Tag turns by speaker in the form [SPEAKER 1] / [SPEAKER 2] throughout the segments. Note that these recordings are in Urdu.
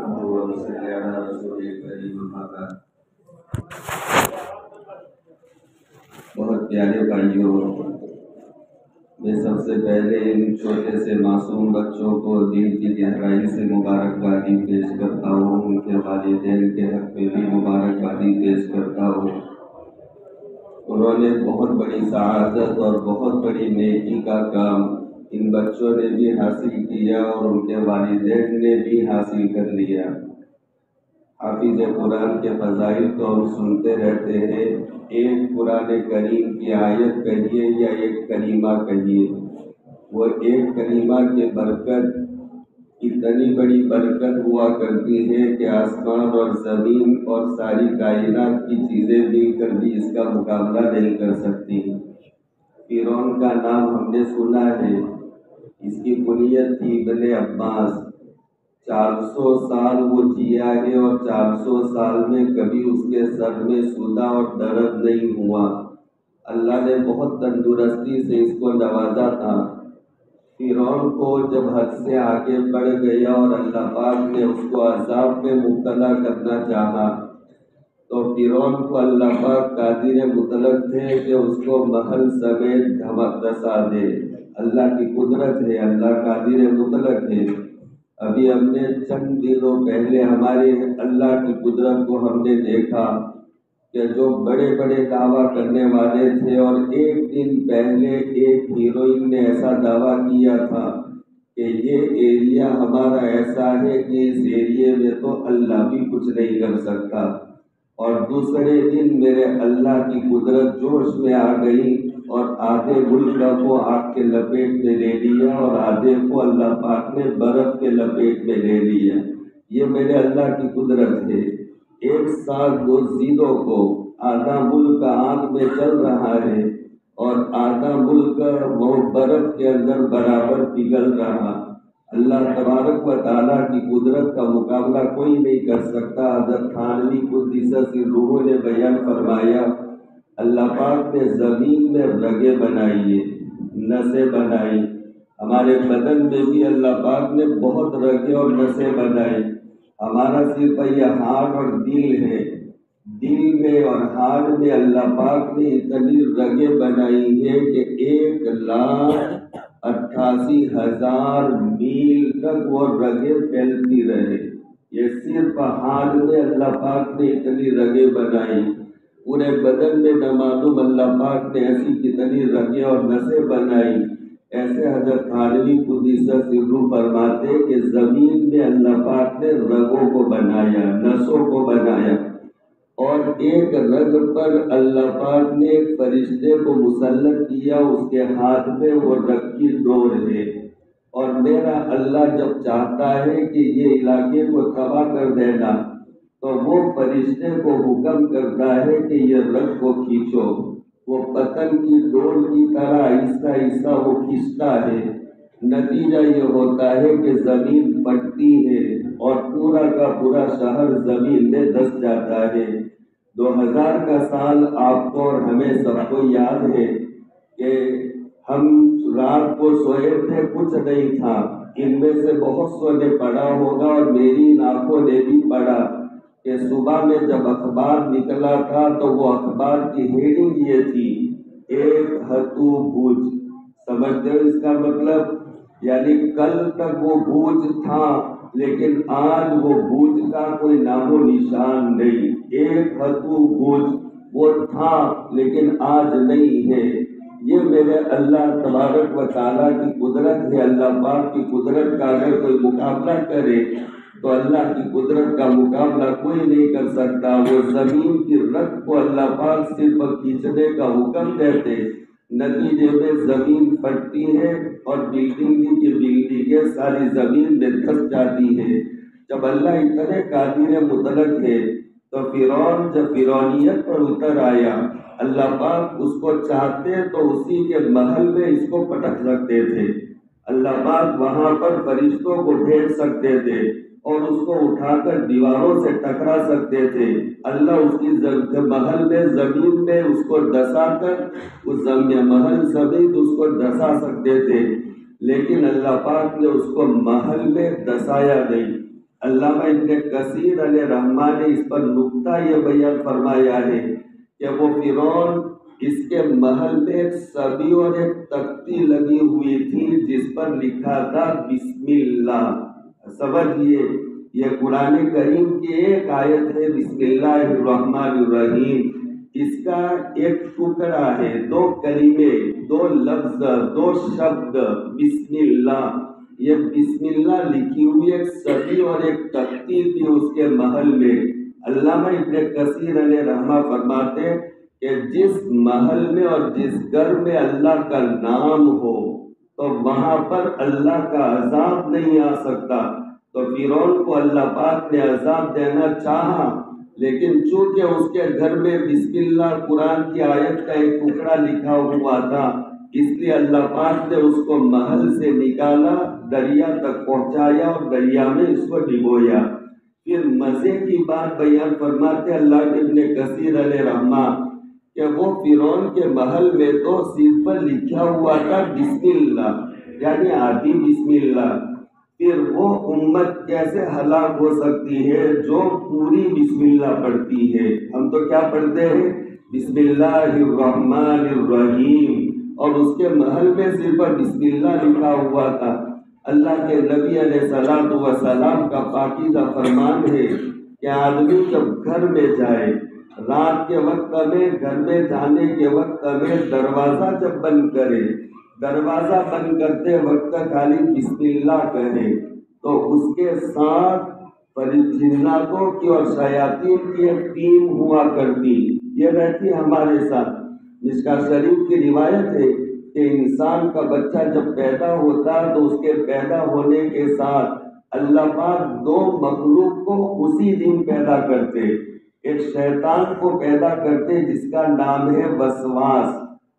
[SPEAKER 1] نحمده ونصلي على رسوله الكريم أما بعد۔ بہت پیارے بھائیوں، میں سب سے پہلے ان چھوٹے سے معصوم بچوں کو دل کی گہرائی سے مبارکبادی پیش کرتا ہوں، ان کے والدین کے حق میں بھی مبارکبادی پیش کرتا ہوں۔ انہوں نے بہت بڑی سعادت اور بہت بڑی نیکی کا کام ان بچوں نے بھی حاصل کیا اور ان کے والدین نے بھی حاصل کر لیا۔ حافظ قرآن کے فضائل تو ہم سنتے رہتے ہیں، ایک قرآن کریم کی آیت کہیے یا ایک کلمہ کہیے، وہ ایک کلمہ کی برکت اتنی بڑی برکت ہوا کرتی ہے کہ آسمان اور زمین اور ساری کائنات کی چیزیں مل کر بھی اس کا مقابلہ نہیں کر سکتی۔ فرعون کا نام ہم نے سنا ہے، اس کی کنیت تھی ابن عباس۔ 400 سال وہ جیا ہے اور 400 سال میں کبھی اس کے سر میں صداع اور درد نہیں ہوا۔ اللہ نے بہت تندرستی سے اس کو نوازا تھا۔ فرعون کو جب حد سے آگے بڑھ گیا اور اللہ پاک نے اس کو عذاب میں مبتلا کرنا چاہا تو فرعون کو اللہ پاک قادر مطلق تھے کہ اس کو محل سمیت دھمک دسا دے۔ اللہ کی قدرت ہے، اللہ قادر مطلق ہے۔ ابھی ہم نے چند دنوں پہلے ہمارے اللہ کی قدرت کو ہم نے دیکھا کہ جو بڑے بڑے دعویٰ کرنے والے تھے، اور ایک دن پہلے ایک ہیروئن نے ایسا دعویٰ کیا تھا کہ یہ ایریا ہمارا ایسا ہے کہ اس ایریے میں تو اللہ بھی کچھ نہیں کر سکتا، اور دوسرے دن میرے اللہ کی قدرت جوش میں آ گئی اور آدھے ملک کو آگ کے لپیٹ میں لے لیا اور آدھے کو اللہ پاک نے برف کے لپیٹ میں لے لیا۔ یہ میرے اللہ کی قدرت ہے۔ ایک ساتھ دو زیدوں کو آدھا ملک آگ میں چل رہا ہے اور آدھا ملک وہ برف کے اندر برابر پگھل رہا۔ اللہ تبارک و تعالیٰ کی قدرت کا مقابلہ کوئی نہیں کر سکتا۔ حضرت تھانوی قدس سرہ نے بیان فرمایا، اللہ پاک نے زمین میں رگیں بنائی ہیں، نسیں بنائی۔ ہمارے بدن میں بھی اللہ پاک نے بہت رگیں اور نسیں بنائی۔ ہمارا صرف یہ ہارٹ اور دل ہے، دل میں اور ہارٹ میں اللہ پاک نے اتنی رگیں بنائی ہیں کہ 1,88,000 میل تک وہ رگیں پھیلتی رہے۔ یہ صرف ہارٹ میں اللہ پاک نے اتنی رگیں بنائی۔ پورے بدن میں نامعلوم اللہ پاک نے ایسی کتنی رگیں اور نسیں بنائی۔ ایسے حضرت تھانوی قدس سرہ فرماتے کہ زمین میں اللہ پاک نے رگوں کو بنایا، نسوں کو بنایا، اور ایک رگ پر اللہ پاک نے ایک فرشتے کو مسلط کیا، اس کے ہاتھ میں وہ رگ کی ڈور ہے۔ اور میرا اللہ جب چاہتا ہے کہ یہ علاقے کو تباہ کر دینا تو وہ فرشتے کو حکم کرتا ہے کہ یہ رگ کو کھینچو۔ وہ پتنگ کی ڈور کی طرح آہستہ آہستہ وہ کھینچتا ہے۔ نتیجہ یہ ہوتا ہے کہ زمین پھٹتی ہے اور پورا کا پورا شہر زمین میں دس جاتا ہے۔ 2000 کا سال آپ کو اور ہمیں سب کو یاد ہے کہ ہم رات کو سوئے تھے، کچھ نہیں تھا۔ ان میں سے بہت سو نے پڑھا ہوگا اور میری آنکھوں نے بھی پڑھا کہ صبح میں جب اخبار نکلا تھا تو وہ اخبار کی ہیڈنگ یہ تھی، ایک ہتھو بھوج۔ سمجھتے ہو اس کا مطلب؟ یعنی کل تک وہ بھوج تھا لیکن آج وہ بھوج کا کوئی نام و نشان نہیں۔ ایک ہتھو بھوج وہ تھا لیکن آج نہیں ہے۔ یہ میرے اللہ تبارک و تعالیٰ کی قدرت ہے۔ اللہ پاک کی قدرت کا اگر کوئی مقابلہ کرے تو اللہ کی قدرت کا مقابلہ کوئی نہیں کر سکتا۔ وہ زمین کی رگ کو اللہ پاک صرف کھینچنے کا حکم دیتے، نتیجے میں زمین پھٹتی ہے اور بلڈنگ کی بلڈنگیں ساری زمین میں دھس جاتی ہے۔ جب اللہ اتنے قادر مطلق ہے تو فرعون جب فرعونیت پر اتر آیا، اللہ پاک اس کو چاہتے تو اسی کے محل میں اس کو پٹک سکتے تھے۔ اللہ پاک وہاں پر فرشتوں کو بھیج سکتے تھے اور اس کو اٹھا کر دیواروں سے ٹکرا سکتے تھے۔ اللہ اس کی محل میں زمین میں اس کو دسا کر اس محل سمیت اس کو دسا سکتے تھے، لیکن اللہ پاک نے اس کو محل میں دسایا نہیں۔ علامہ ابن کثیر علیہ رحمٰن نے اس پر نقطہ یہ بیان فرمایا ہے کہ وہ فرعون، اس کے محل میں ایک صبی اور ایک تختی لگی ہوئی تھی جس پر لکھا تھا بسم اللہ۔ سمجھیے، یہ قرآن کریم کی ایک آیت ہے، بسم اللہ الرحمن الرحیم، اس کا ایک ٹکڑا ہے، 2 کلمے، 2 لفظ، 2 شبد، بسم اللہ۔ یہ بسم اللہ لکھی ہوئی ایک صدی اور ایک تختی تھی اس کے محل میں۔ علامہ ابن کثیر علیہ رحمہ فرماتے کہ جس محل میں اور جس گھر میں اللہ کا نام ہو تو وہاں پر اللہ کا عذاب نہیں آ سکتا۔ تو فرعون کو اللہ پاک نے عذاب دینا چاہا، لیکن چونکہ اس کے گھر میں بسم اللہ قرآن کی آیت کا ایک ٹکڑا لکھا ہوا تھا، اس لیے اللہ پاک نے اس کو محل سے نکالا، دریا تک پہنچایا اور دریا میں اس کو ڈبویا۔ پھر مزے کی بات بیان فرماتے اللہ ابن کثیر علیہ رحمہ کہ وہ فرعون کے محل میں تو صرف لکھا ہوا تھا بسم اللہ، یعنی آدھی بسم اللہ۔ پھر وہ امت کیسے ہلاک ہو سکتی ہے جو پوری بسم اللہ پڑھتی ہے؟ ہم تو کیا پڑھتے ہیں؟ بسم اللہ الرحمن الرحیم، اور اس کے محل میں صرف بسم اللہ لکھا ہوا تھا۔ اللہ کے نبی علیہ الصلوۃ والسلام کا پاکیزہ فرمان ہے کہ آدمی جب گھر میں جائے، رات کے وقت میں گھر میں جانے کے وقت میں دروازہ جب بند کرے، دروازہ بند کرتے وقت خالی بسم اللہ کہے تو اس کے ساتھ جناتوں کی اور شیاطین کی ایک ٹیم ہوا کرتی، یہ رہتی ہمارے ساتھ۔ مشکاہ شریف کی روایت ہے کہ انسان کا بچہ جب پیدا ہوتا تو اس کے پیدا ہونے کے ساتھ اللہ پاک 2 مخلوق کو اسی دن پیدا کرتے۔ ایک شیطان کو پیدا کرتے جس کا نام ہے وسواس،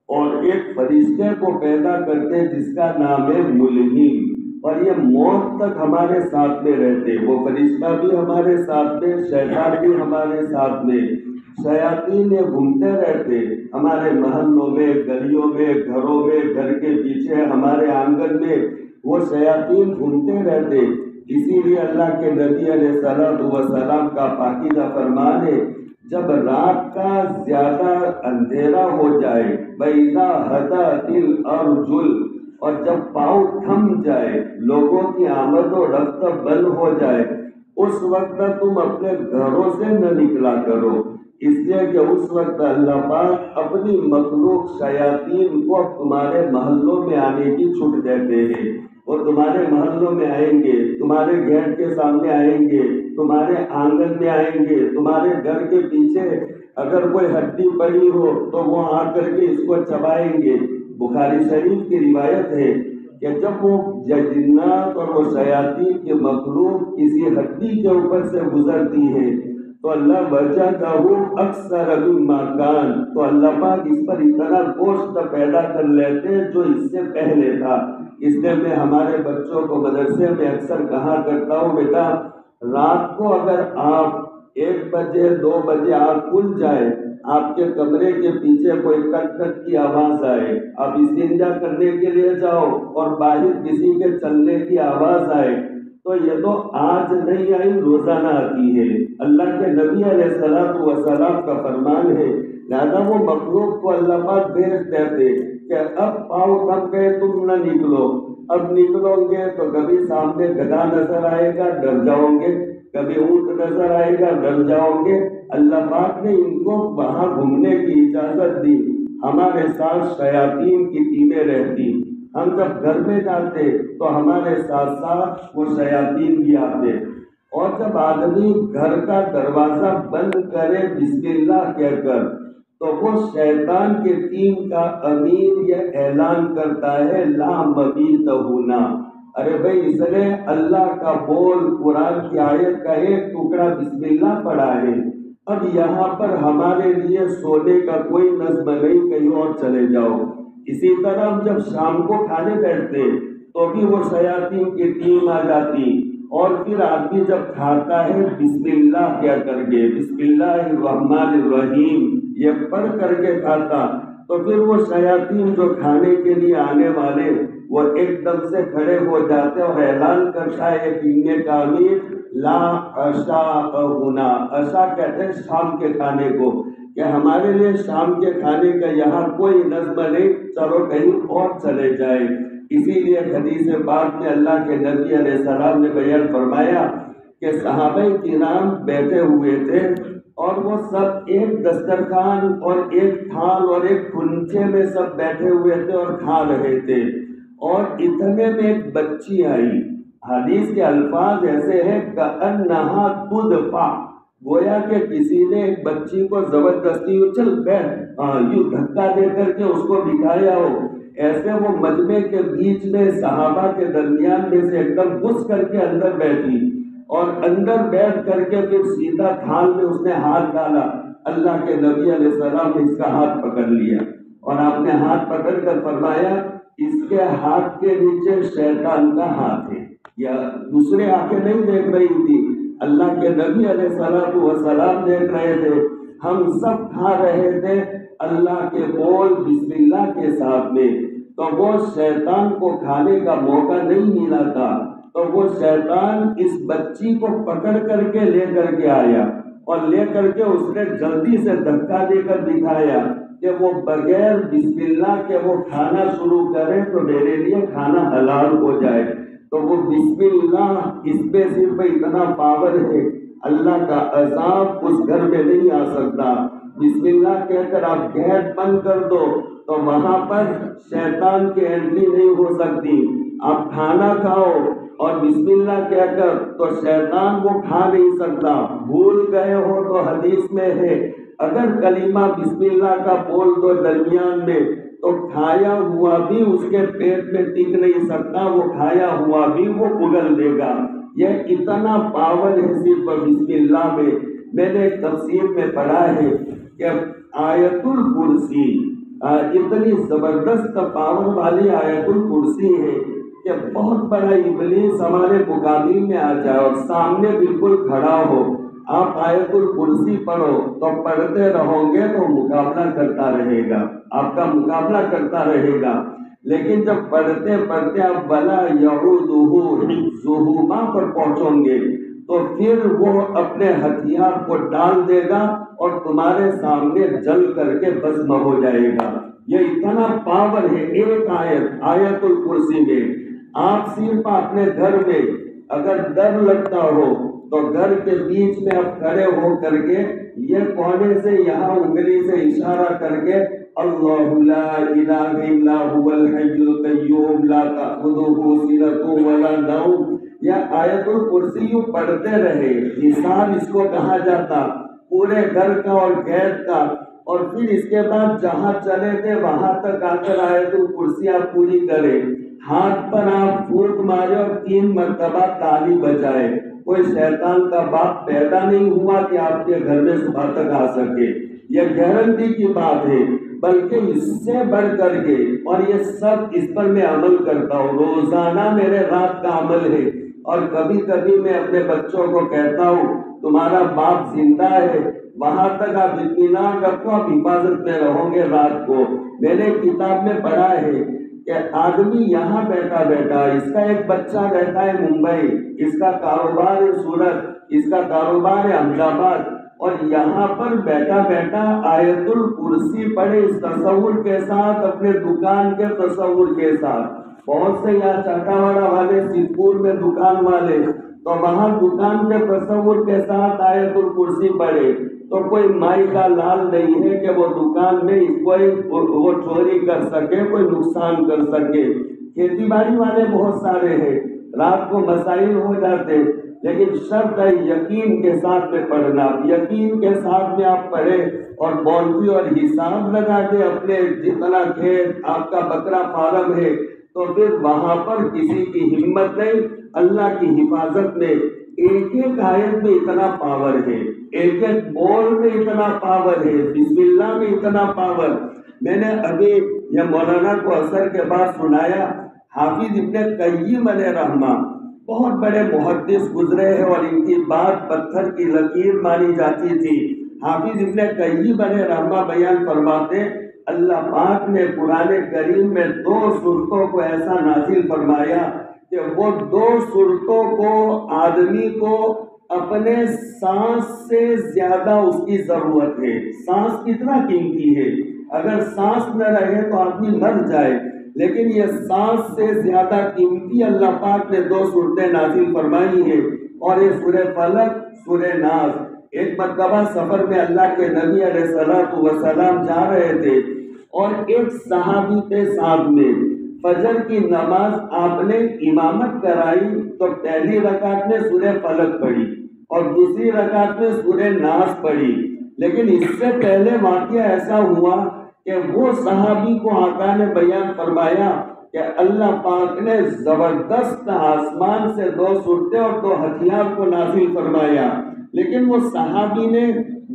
[SPEAKER 1] اور ایک فرشتے کو پیدا کرتے جس کا نام ہے ملہیم، اور یہ موت تک ہمارے ساتھ میں رہتے۔ وہ فرشتہ بھی ہمارے ساتھ میں، شیطان بھی ہمارے ساتھ میں۔ شیاطین یہ گھومتے رہتے ہمارے محلوں میں، گلیوں میں، گھروں میں، گھر کے پیچھے، ہمارے آنگن میں، وہ شیاطین گھومتے رہتے۔ اسی لیے اللہ کے نبی علیہ الصلوۃ والسلام کا پاکیزہ فرمان ہے، جب رات کا زیادہ اندھیرا ہو جائے، وَإِذَا هَدَأَتِ الْأَرْجُلُ، اور جب پاؤں تھم جائے، لوگوں کی آمد و رفت بند ہو جائے، اس وقت تم اپنے گھروں سے نہ نکلا کرو، اس لیے کہ اس وقت اللہ پاک اپنی مخلوق شیاطین کو تمہارے محلوں میں آنے کی چھوٹ دیتے ہیں۔ وہ تمہارے محلوں میں آئیں گے، تمہارے گیٹ کے سامنے آئیں گے، تمہارے آنگن میں آئیں گے، تمہارے گھر کے پیچھے اگر کوئی ہڈی پڑی ہو تو وہ آ کر کے اس کو چبائیں گے۔ بخاری شریف کی روایت ہے کہ جب وہ جنات اور وہ شیاطین کی مخلوق کسی ہڈی کے اوپر سے گزرتی ہے تو اللہ وجدہ اکثر مما کان، تو اللہ پاک اس پر اتنا گوشت پیدا کر لیتے جو اس سے پہلے تھا۔ اس لیے میں ہمارے بچوں کو مدرسے میں اکثر کہا کرتا ہوں، بیٹا رات کو اگر آپ 1 بجے 2 بجے آنکھ کھل جائے، آپ کے کمرے کے پیچھے کوئی کٹ کٹ کی آواز آئے، آپ استنجا کرنے کے لیے جاؤ اور باہر کسی کے چلنے کی آواز آئے، تو یہ تو آج نہیں آئی، روزانہ آتی ہے۔ اللہ کے نبی علیہ الصلوۃ والسلام کا فرمان ہے، لہذا وہ مخلوق کو اللہ پاک بھیج دیتے کہ اب پاؤں تھم گئے، تم نہ نکلو، اب نکلو گے تو کبھی سامنے گدھا نظر آئے گا، ڈر جاؤ گے، کبھی اونٹ نظر آئے گا، ڈر جاؤ گے۔ اللہ پاک نے ان کو وہاں گھومنے کی اجازت دی۔ ہمارے ساتھ شیاطین کی ٹیمیں رہتی، ہم جب گھر میں جاتے تو ہمارے ساتھ ساتھ وہ شیاطین بھی آتے، اور جب آدمی گھر کا دروازہ بند کرے بسم اللہ کہہ کر تو وہ شیطان کے ٹیم کا امیر یہ اعلان کرتا ہے لا مبیت ہونا، ارے بھائی اس نے اللہ کا بول قرآن کی آیت کا ایک ٹکڑا بسم اللہ پڑھا ہے، اب یہاں پر ہمارے لیے سونے کا کوئی نظم نہیں، کہیں اور چلے جاؤ۔ اسی طرح ہم جب شام کو کھانے بیٹھتے تو بھی وہ شیاطین کی ٹیم آ جاتی، اور پھر آدمی جب کھاتا ہے بسم اللہ کیا کر کے، بسم اللہ الرحمن الرحیم یہ پڑھ کر کے کھاتا، تو پھر وہ شیاطین جو کھانے کے لیے آنے والے وہ ایک دم سے کھڑے ہو جاتے اور اعلان کرتا ہے کہ ان کا امیر
[SPEAKER 2] لا عشاء ہونا، عشاء کہتے ہیں شام کے کھانے کو، کہ ہمارے لیے شام کے کھانے کا یہاں کوئی نظم نہیں، چلو کہیں اور چلے جائے۔ اسی لیے حدیث پاک میں اللہ کے نبی علیہ السلام نے بیان فرمایا کہ صحابہ کرام بیٹھے ہوئے تھے اور وہ سب ایک دسترخوان اور ایک تھال اور ایک کھنچے میں سب بیٹھے ہوئے تھے اور کھا رہے تھے، اور اتنے میں ایک بچی آئی۔ حدیث کے الفاظ ایسے ہیں کأنہا تدفع، گویا کہ کسی نے ایک بچی کو زبردستی چل بیٹھ یوں دھکا دے کر کے اس کو بٹھایا ہو، ایسے وہ مجمع کے بیچ میں صحابہ کے درمیان میں سے ایک دم گھس کر کے اندر بیٹھی، اور اندر بیٹھ کر کے پھر سیدھا تھال میں اس نے ہاتھ ڈالا۔ اللہ کے نبی علیہ السلام نے اس کا ہاتھ پکڑ لیا اور آپ نے ہاتھ پکڑ کر فرمایا اس کے ہاتھ کے نیچے شیطان کا ہاتھ ہے، یا دوسرے آنکھیں نہیں دیکھ رہی تھی، اللہ کے نبی علیہ السلام دیکھ رہے تھے۔ ہم سب کھا رہے تھے اللہ کے بول بسم اللہ کے ساتھ میں، تو وہ شیطان کو کھانے کا موقع نہیں ملا تھا، تو وہ شیطان اس بچی کو پکڑ کر کے لے کر کے آیا، اور لے کر کے اس نے جلدی سے دھکا دے کر دکھایا کہ وہ بغیر بسم اللہ کے وہ کھانا شروع کرے تو میرے لیے کھانا حلال ہو جائے۔ تو وہ بسم اللہ، اس میں صرف اتنا پاور ہے، اللہ کا عذاب اس گھر میں نہیں آ سکتا۔ بسم اللہ کہہ کر آپ گیٹ بند کر دو تو وہاں پر شیطان کی انٹری نہیں ہو سکتی۔ آپ کھانا کھاؤ اور بسم اللہ کہہ کر تو شیطان وہ کھا نہیں سکتا۔ بھول گئے ہو تو حدیث میں ہے اگر کلمہ بسم اللہ کا بول دو درمیان میں تو کھایا ہوا بھی اس کے پیٹ میں ٹک نہیں سکتا، وہ کھایا ہوا بھی وہ اگل دے گا۔ یہ اتنا پاور ہے صرف بسم اللہ میں۔ میں نے ایک تفسیر میں پڑھا ہے کہ آیت الکرسی اتنی زبردست پاور والی آیت الکرسی ہے کہ بہت بڑا ابلیس ہمارے مقابل میں آ جائے اور سامنے بالکل کھڑا ہو، آپ آیت الکرسی پڑھو تو پڑھتے رہو گے تو مقابلہ کرتا رہے گا، آپ کا مقابلہ کرتا رہے گا۔ لیکن جب پڑھتے پڑھتے آپ ولا یعودہ حفظہما پر پہنچو گے تو پھر وہ اپنے ہتھیار کو ڈال دے گا اور تمہارے سامنے جل کر کے بھسم ہو جائے گا۔ یہ اتنا پاور ہے ایک آیت الکرسی میں۔ آپ صرف اپنے گھر میں اگر ڈر لگتا ہو تو گھر کے بیچ میں آپ کھڑے ہو کر کے یہ کونے سے یہاں انگلی سے اشارہ کر کے اللہ لا الہ الا هو الحی القیوم لا تأخذہ سنۃ ولا نوم، یہ آیت الکرسی یوں پڑھتے رہے، حساب اس کو کہا جاتا پورے گھر کا اور گیٹ کا، اور پھر اس کے بعد جہاں چلے تھے وہاں تک آ کر آیت الکرسی آپ پوری کرے، ہاتھ پر آپ پھونک مارے اور 3 مرتبہ تالی بجائے۔ کوئی شیطان کا باپ پیدا نہیں ہوا کہ آپ کے گھر میں صبح تک آ سکے، یہ گارنٹی کی بات ہے۔ بلکہ اس سے بڑھ کر کے، اور یہ سب اس پر میں عمل کرتا ہوں، روزانہ میرے رات کا عمل ہے، اور کبھی کبھی میں اپنے بچوں کو کہتا ہوں تمہارا باپ زندہ ہے، وہاں تک آپ اطمینان رکھو، آپ حفاظت میں رہو گے رات کو۔ میں نے کتاب میں پڑھا ہے کہ آدمی یہاں بیٹھا بیٹھا، اس کا ایک بچہ رہتا ہے ممبئی، اس کا کاروبار ہے سورت، اس کا کاروبار ہے احمد آباد، اور یہاں پر بیٹھا بیٹھا آیت الکرسی پڑھے اس تصور کے ساتھ، اپنے دکان کے تصور کے ساتھ۔ بہت سے یہاں چاٹاواڑا والے، سدھپور میں دکان والے، تو وہاں دکان کے تصور کے ساتھ آیت الکرسی پڑھے تو کوئی مائی کا لال نہیں ہے کہ وہ دکان میں کوئی وہ چوری کر سکے، کوئی نقصان کر سکے۔ کھیتی باڑی والے بہت سارے ہیں، رات کو مسائل ہو جاتے، لیکن شرط ہے یقین کے ساتھ میں پڑھنا، یقین کے ساتھ میں آپ پڑھیں اور باؤنڈری اور حساب لگا کے اپنے جتنا کھیت آپ کا بکرا فارم ہے تو پھر وہاں پر کسی کی ہمت نہیں، اللہ کی حفاظت میں۔ ایک ایک آیت میں اتنا پاور ہے، ایک ایک بول میں اتنا پاور ہے، بسم اللہ میں اتنا پاور۔ میں نے ابھی یہ مولانا کو اثر کے بعد سنایا، حافظ ابن قیم علیہ رحمہ بہت بڑے محدث گزرے ہیں اور ان کی بات پتھر کی لکیر مانی جاتی تھی۔ حافظ ابن قیم علیہ رحمہ بیان فرماتے اللہ پاک نے قرآن کریم میں 2 صورتوں کو ایسا نازل فرمایا کہ وہ 2 صورتوں کو آدمی کو اپنے سانس سے زیادہ اس کی ضرورت ہے. سانس کتنا قیمتی ہے، اگر سانس نہ رہے تو آدمی مر جائے، لیکن یہ سانس سے زیادہ قیمتی اللہ پاک نے 2 صورتیں نازل فرمائی ہیں، اور یہ سورہ فلق، سورہ ناس. ایک مرتبہ سفر میں اللہ کے نبی علیہ الصلوۃ والسلام جا رہے تھے، اور ایک صحابی کے ساتھ میں فجر کی نماز آپ نے امامت کرائی تو پہلی رکعت میں سورہ فلق پڑھی اور دوسری رکعت میں سورہ ناس پڑھی. لیکن اس سے پہلے واقعہ ایسا ہوا کہ وہ صحابی کو آقا نے بیان فرمایا کہ اللہ پاک نے زبردست آسمان سے 2 صورتیں اور 2 ہتھیار کو نازل فرمایا، لیکن وہ صحابی نے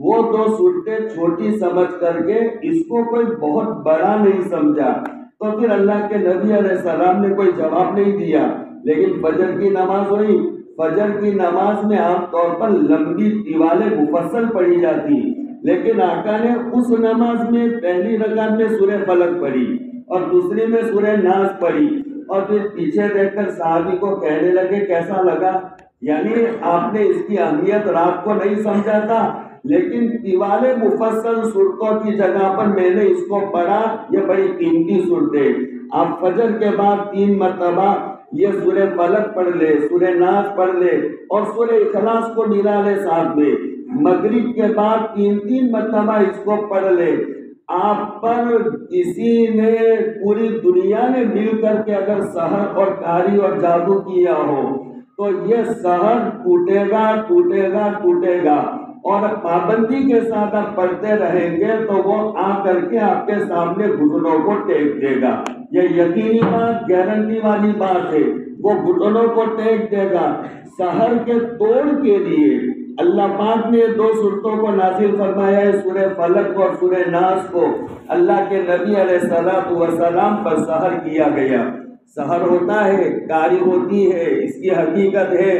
[SPEAKER 2] وہ 2 صورتیں چھوٹی سمجھ کر کے اس کو کوئی بہت بڑا نہیں سمجھا. تو پھر اللہ کے نبی علیہ السلام نے کوئی جواب نہیں دیا. لیکن فجر کی نماز ہوئی، فجر کی نماز میں عام طور پر لمبی طوالیں مفصل پڑھی جاتی، لیکن آقا نے اس نماز میں پہلی رکعت میں سورہ فلق پڑھی اور دوسری میں سورہ ناس پڑھی، اور پھر پیچھے دیکھ کر صحابی کو کہنے لگے کیسا لگا؟ یعنی آپ نے اس کی اہمیت رات کو نہیں سمجھا تھا، لیکن طوال مفصل صورتوں کی جگہ پر میں نے اس کو پڑھا، یہ بڑی قیمتی صورتیں. آپ فجر کے بعد 3 مرتبہ یہ سورہ فلق پڑھ لے، سورہ ناس پڑھ لے اور سورہ اخلاص کو ملا لے ساتھ میں. مغرب کے بعد 3 مرتبہ اس کو پڑھ لے. آپ پر کسی نے، پوری دنیا نے مل کر کے اگر سحر اور کاری اور جادو کیا ہو تو یہ سحر ٹوٹے گا ٹوٹے گا ٹوٹے گا، اور پابندی کے ساتھ آپ پڑھتے رہیں گے تو وہ آ کر کے آپ کے سامنے گھٹنوں کو ٹیک دے گا. یہ یقینی بات، گارنٹی والی بات ہے، وہ گھٹنوں کو ٹیک دے گا. سحر کے توڑ کے لیے اللہ پاک نے 2 صورتوں کو نازل فرمایا ہے، سورہ فلق اور سورہ ناس کو. اللہ کے نبی علیہ الصلوۃ والسلام پر سحر کیا گیا. سحر ہوتا ہے، کاری ہوتی ہے، اس کی حقیقت ہے،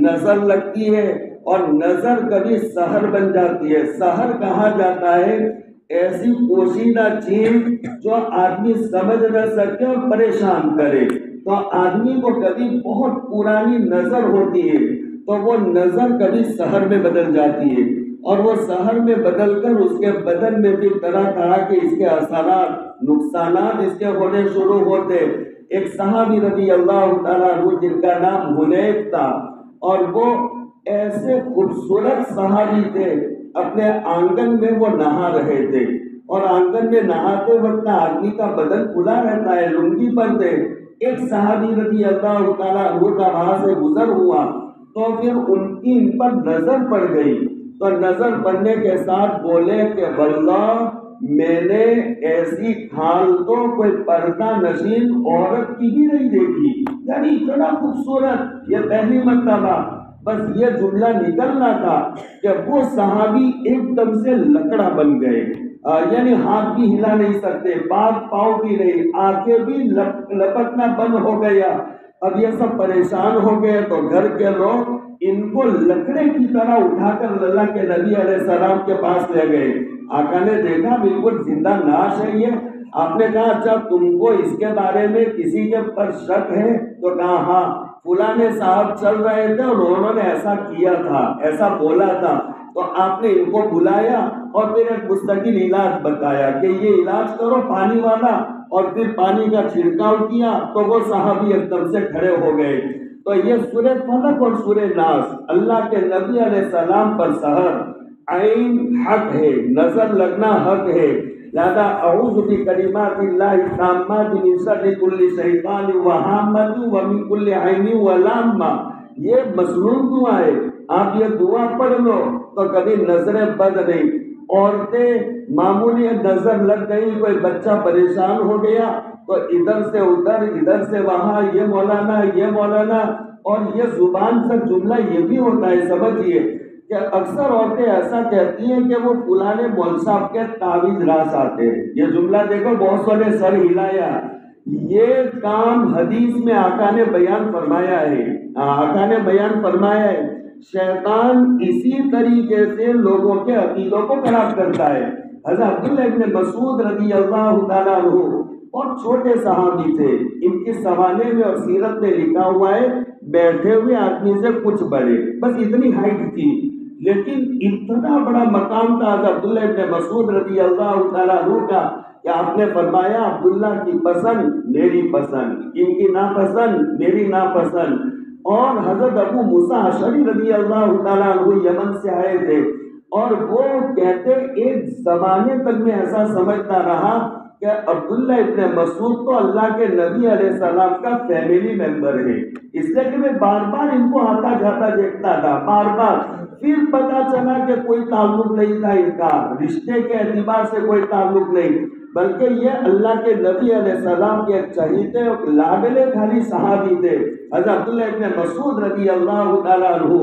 [SPEAKER 2] نظر لگتی ہے، اور نظر کبھی سحر بن جاتی ہے. سحر کہا جاتا ہے ایسی پوشیدہ چیز جو آدمی سمجھ نہ سکے اور پریشان کرے. تو آدمی کو کبھی بہت پرانی نظر ہوتی ہے تو وہ نظر کبھی سحر میں بدل جاتی ہے، اور وہ سحر میں بدل کر اس کے بدن میں بھی طرح طرح کے اس کے اثرات، نقصانات اس کے ہونے شروع ہوتے. ایک صحابی رضی اللہ تعالیٰ عنہ جن کا نام حنیف تھا، اور وہ ایسے خوبصورت صحابی تھے، اپنے آنگن میں وہ نہا رہے تھے، اور آنگن میں نہاتے وقت آدمی کا بدن کھلا رہتا ہے، لنگی پر تھے. ایک صحابی رضی اللہ تعالیٰ عنہ کا وہاں سے گزر ہوا تو پھر ان پر نظر پڑ گئی. تو نظر پڑنے کے ساتھ بولے کہ واللہ میں نے ایسی کھال تو کوئی پردہ نشین عورت کی بھی نہیں دیکھی. یعنی اتنا خوبصورت، یہ پہلی مرتبہ. بس یہ جملہ نکلنا تھا کہ وہ صحابی ایک دم سے لکڑا بن گئے، یعنی ہاتھ بھی ہلا نہیں سکتے، پاؤں بھی نہیں، آنکھیں بھی لپکنا بند ہو گیا. اب یہ سب پریشان ہو گئے تو گھر کے لوگ ان کو لکڑے کی طرح اٹھا کر اللہ کے نبی علیہ السلام کے پاس لے گئے. آقا نے دیکھا بالکل زندہ ناش ہے یہ. آپ نے کہا اچھا تم کو اس کے بارے میں کسی کے پر شک ہے؟ تو کہا ہاں، فلاں صاحب چل رہے تھے اور انہوں نے ایسا کیا تھا، ایسا بولا تھا. تو آپ نے ان کو بلایا اور پھر ایک مستقل علاج بتایا کہ یہ علاج کرو پانی والا، اور پھر پانی کا چھڑکاؤ کیا تو وہ صحابی ایک دم سے کھڑے ہو گئے. تو یہ سورہ فلق اور سورہ ناس اللہ کے نبی علیہ السلام پر سحر عین حق ہے، نظر لگنا حق ہے. لہذا اعوذ بکلمات اللہ التامات من شر کل شیطان وہامۃ ومن کل عین ولامہ، یہ مسنون دعا ہے. آپ یہ دعا پڑھ لو تو کبھی نظریں بد نہیں. عورتیں معمولی نظر لگ گئی، کوئی بچہ پریشان ہو گیا تو ادھر سے ادھر، ادھر سے وہاں، یہ مولانا یہ مولانا. اور یہ زبان سے جملہ یہ بھی ہوتا ہے، سمجھیے کہ اکثر عورتیں ایسا کہتی ہیں کہ وہ فلانے مول صاحب کے تعویذ راس آتے ہیں. یہ جملہ دیکھو بہت سو نے سر ہلایا. یہ کام حدیث میں آقا نے بیان فرمایا ہے. آقا نے بیان فرمایا ہے شیطان اسی طریقے سے لوگوں کے عقیدوں کو خراب کرتا ہے. حضرت عبداللہ ابن مسعود رضی اللہ تعالیٰ عنہ اور چھوٹے صحابی تھے. ان کی سوانے میں اور سیرت میں لکھا ہوا ہے بیٹھے ہوئے آدمی سے کچھ بڑے، بس اتنی ہائٹ تھی، لیکن اتنا بڑا مقام تھا حضرت عبداللہ ابن مسعود رضی اللہ تعالیٰ عنہ کا کہ آپ نے فرمایا عبداللہ کی پسند میری پسند، ان کی ناپسند میری ناپسند. اور حضرت ابو موسیٰ اشعری رضی اللہ تعالیٰ عنہ یمن سے آئے تھے، اور وہ کہتے ایک زمانے تک میں ایسا سمجھتا رہا کہ عبداللہ ابن مسعود تو اللہ کے نبی علیہ السلام کا فیملی ممبر ہے، اس لیے کہ میں بار بار ان کو آتا جاتا دیکھتا تھا بار بار. پھر پتا چلا کہ کوئی تعلق نہیں تھا ان کا، رشتے کے اعتبار سے کوئی تعلق نہیں، بلکہ یہ اللہ کے نبی علیہ السلام کے چہیتے اور لاڈلے خالی صحابی تھے حضرت عبداللہ ابن مسعود رضی اللہ تعالیٰ عنہ.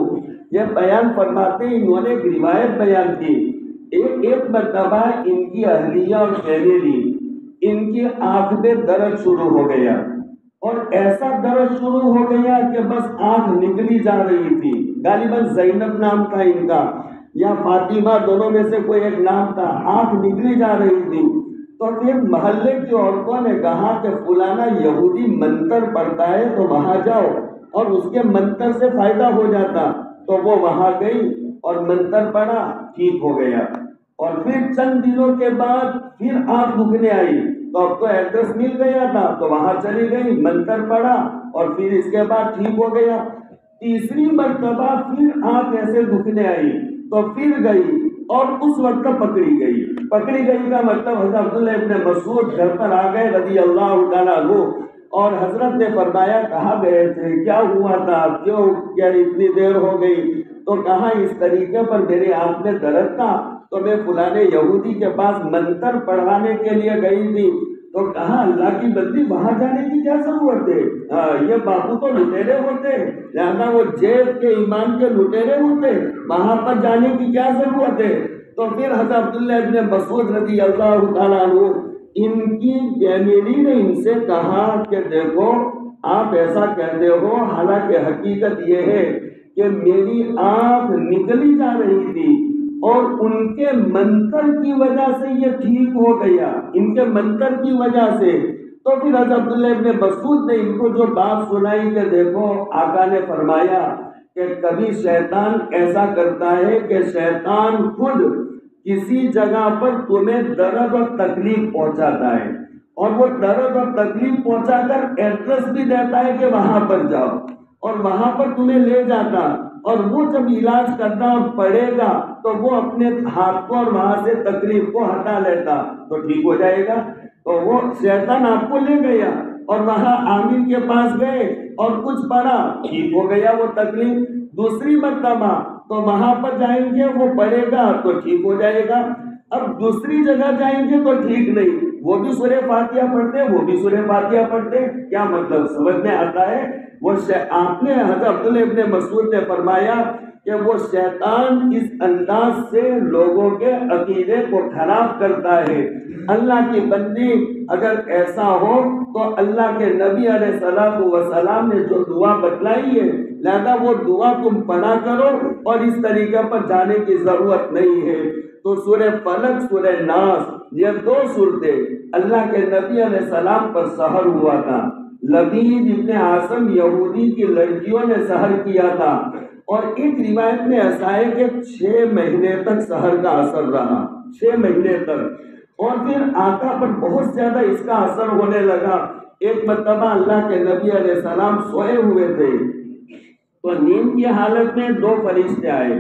[SPEAKER 2] یہ بیان فرماتے ہیں، انہوں نے ایک روایت بیان کی، ایک مرتبہ ان کی اہلیہ اور فیملی ان کی آنکھ میں درد شروع ہو گیا، اور ایسا درد شروع ہو گیا کہ بس آنکھ نکلی جا رہی تھی. غالباً زینب نام تھا ان کا یا فاطمہ، دونوں میں سے کوئی ایک نام تھا. آنکھ نکلی جا رہی تھی تو پھر محلے کی عورتوں نے کہا کہ فلانا یہودی منتر پڑھتا ہے تو وہاں جاؤ اور اس کے منتر سے فائدہ ہو جاتا. تو وہ وہاں گئی اور منتر پڑھا، ٹھیک ہو گیا. اور پھر چند دنوں کے بعد پھر آنکھ دکھنے آئی، تو اب تو ایڈریس مل گیا تھا تو وہاں چلی گئی، منتر پڑھا اور پھر اس کے بعد ٹھیک ہو گیا. تیسری مرتبہ پھر آنکھ ایسے دکھنے آئی تو پھر گئی اور اس وقت پکڑی گئی. پکڑی گئی کا مطلب حضرت عبداللہ ابن مسعود گھر پر آ گئے رضی اللہ تعالیٰ عنہ، اور حضرت نے فرمایا کہاں گئے تھے، کیا ہوا تھا، کیوں کیا اتنی دیر ہو گئی؟ تو کہا اس طریقے پر میری آنکھ میں درد تھا تو میں فلانے یہودی کے پاس منتر پڑھوانے کے لیے گئی تھی. تو کہا اللہ کی بندی وہاں جانے کی کیا ضرورت ہے، یہ باپو تو لٹیرے ہوتے، لہذا وہ جیب کے ایمان کے لٹیرے ہوتے، وہاں پر جانے کی کیا ضرورت ہے؟ تو پھر حضرت عبداللہ ابن مسعود رضی اللہ تعالیٰ عنہ ان کی فیملی نے ان سے کہا کہ دیکھو آپ ایسا کہتے ہو، حالانکہ حقیقت یہ ہے کہ میری آنکھ نکلی جا رہی تھی اور ان کے منتر کی وجہ سے یہ ٹھیک ہو گیا، ان کے منتر کی وجہ سے. تو پھر حضرت عبداللہ ابن مسعود نے ان کو جو بات سنائی کہ دیکھو آقا نے فرمایا کہ کبھی شیطان ایسا کرتا ہے کہ شیطان خود کسی جگہ پر تمہیں درد اور تکلیف پہنچاتا ہے، اور وہ درد اور تکلیف پہنچا کر ایڈریس بھی دیتا ہے کہ وہاں پر جاؤ، اور وہاں پر تمہیں لے جاتا، اور وہ جب علاج کرنا پڑے گا تو وہ اپنے ہاتھ کو اور وہاں سے تکلیف کو ہٹا لیتا تو ٹھیک ہو جائے گا. تو وہ شیطان آپ کو لے گیا اور وہاں عامل کے پاس گئے اور کچھ پڑھا، ٹھیک ہو گیا وہ تکلیف. دوسری مرتبہ تو وہاں پر جائیں گے وہ پڑھے گا تو ٹھیک ہو جائے گا. اب دوسری جگہ جائیں گے تو ٹھیک نہیں، وہ بھی سورہ فاتحہ پڑھتے، وہ بھی سورہ فاتحہ پڑھتے. کیا مطلب سمجھ میں آتا ہے؟ وہ آپ نے حضرت عبداللہ ابن مسعود نے فرمایا کہ وہ شیطان اس انداز سے لوگوں کے عقیدے کو خراب کرتا ہے. اللہ کی بندی اگر ایسا ہو تو اللہ کے نبی علیہ الصلوۃ والسلام نے جو دعا بتلائی ہے لہذا وہ دعا تم پڑھا کرو اور اس طریقے پر جانے کی ضرورت نہیں ہے. تو سورہ فلق سورہ ناس یہ دو صورتیں اللہ کے نبی علیہ السلام پر سحر ہوا تھا. لبید ابن عاصم یہودی کی لڑکیوں نے سحر کیا تھا، اور ایک روایت میں ایسا ہے کہ 6 مہینے تک سحر کا اثر رہا، 6 مہینے تک. اور پھر آقا پر بہت زیادہ اس کا اثر ہونے لگا. ایک مرتبہ اللہ کے نبی علیہ السلام سوئے ہوئے تھے تو نیند کی حالت میں 2 فرشتے آئے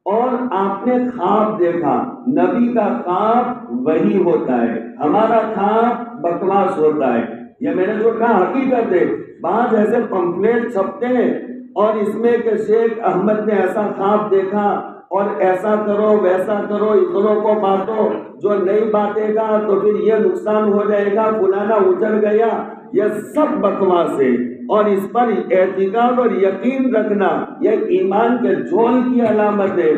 [SPEAKER 2] اور آپ نے خواب دیکھا. نبی کا خواب وہی ہوتا ہے، ہمارا خواب بکواس ہوتا ہے. یہ میں نے جو کہا حقیقت ہے. بعض ایسے پمفلیٹ چھپتے ہیں اور اس میں کہ شیخ احمد نے ایسا خواب دیکھا اور ایسا کرو ویسا کرو، اتنوں کو بانٹو، جو نہیں بانٹے گا تو پھر یہ نقصان ہو جائے گا، فلانا اجڑ گیا. یہ سب بکواس ہے، اور اس پر اعتقاد اور یقین رکھنا یہ ایمان کے جھول کی علامت ہے.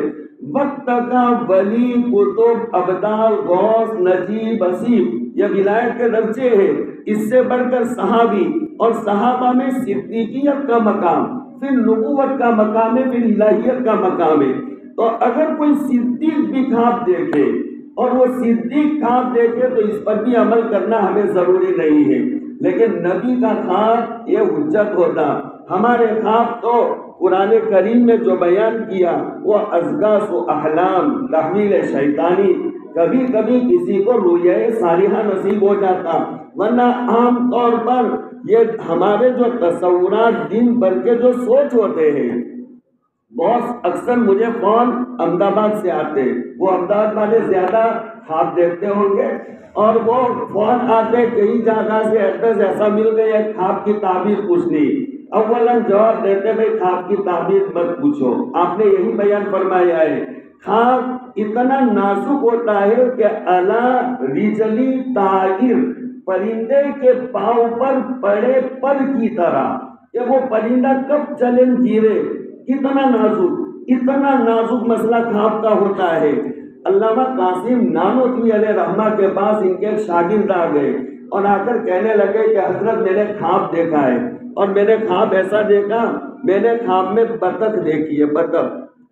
[SPEAKER 2] وقت کا ولی قطب ابدال غوث نجیب حسیب یہ ولایت کے درجے ہیں. اس سے بڑھ کر صحابی اور صحابہ میں صدیقیت کا مقام، پھر نبوت کا مقام ہے، پھر الہیت کا مقام ہے. تو اگر کوئی صدیق بھی خواب دیکھے اور وہ صدیق خواب دیکھے تو اس پر بھی عمل کرنا ہمیں ضروری نہیں ہے، لیکن نبی کا خواب یہ حجت ہوتا۔ ہمارے خواب تو قرآن کریم میں جو بیان کیا وہ اذغاث و احلام، تحویل شیطانی، کبھی کبھی کسی کو رؤیا صالحہ نصیب ہو جاتا، ورنہ عام طور پر یہ ہمارے جو تصورات دن بھر کے جو سوچ ہوتے ہیں، بہت اکثر مجھے فون احمد آباد سے آتے، وہ احمد آباد والے زیادہ خواب دیکھتے ہوں گے، اور وہ فون آتے کئی جگہ سے ایڈریس ایسا مل گئی ہے، خواب کی تعبیر پوچھنی، اولا جواب دیتے بھائی خواب کی تعبیر مت پوچھو، آپ نے یہی بیان فرمایا ہے۔ خواب اتنا نازک ہوتا ہے کہ الا رجلی طائر، پرندے کے پاؤں پر پڑے پر کی طرح، کہ وہ پرندہ کب چلے گرے، اتنا نازک مسئلہ خواب کا ہوتا ہے۔ علامہ قاسم نانوتوی علیہ رحمہ کے پاس ان کے ایک شاگرد آ گئے اور آ کر کہنے لگے کہ حضرت میں نے خواب دیکھا ہے، اور میں نے خواب ایسا دیکھا، میں نے خواب میں بطخ دیکھی ہے، بطخ۔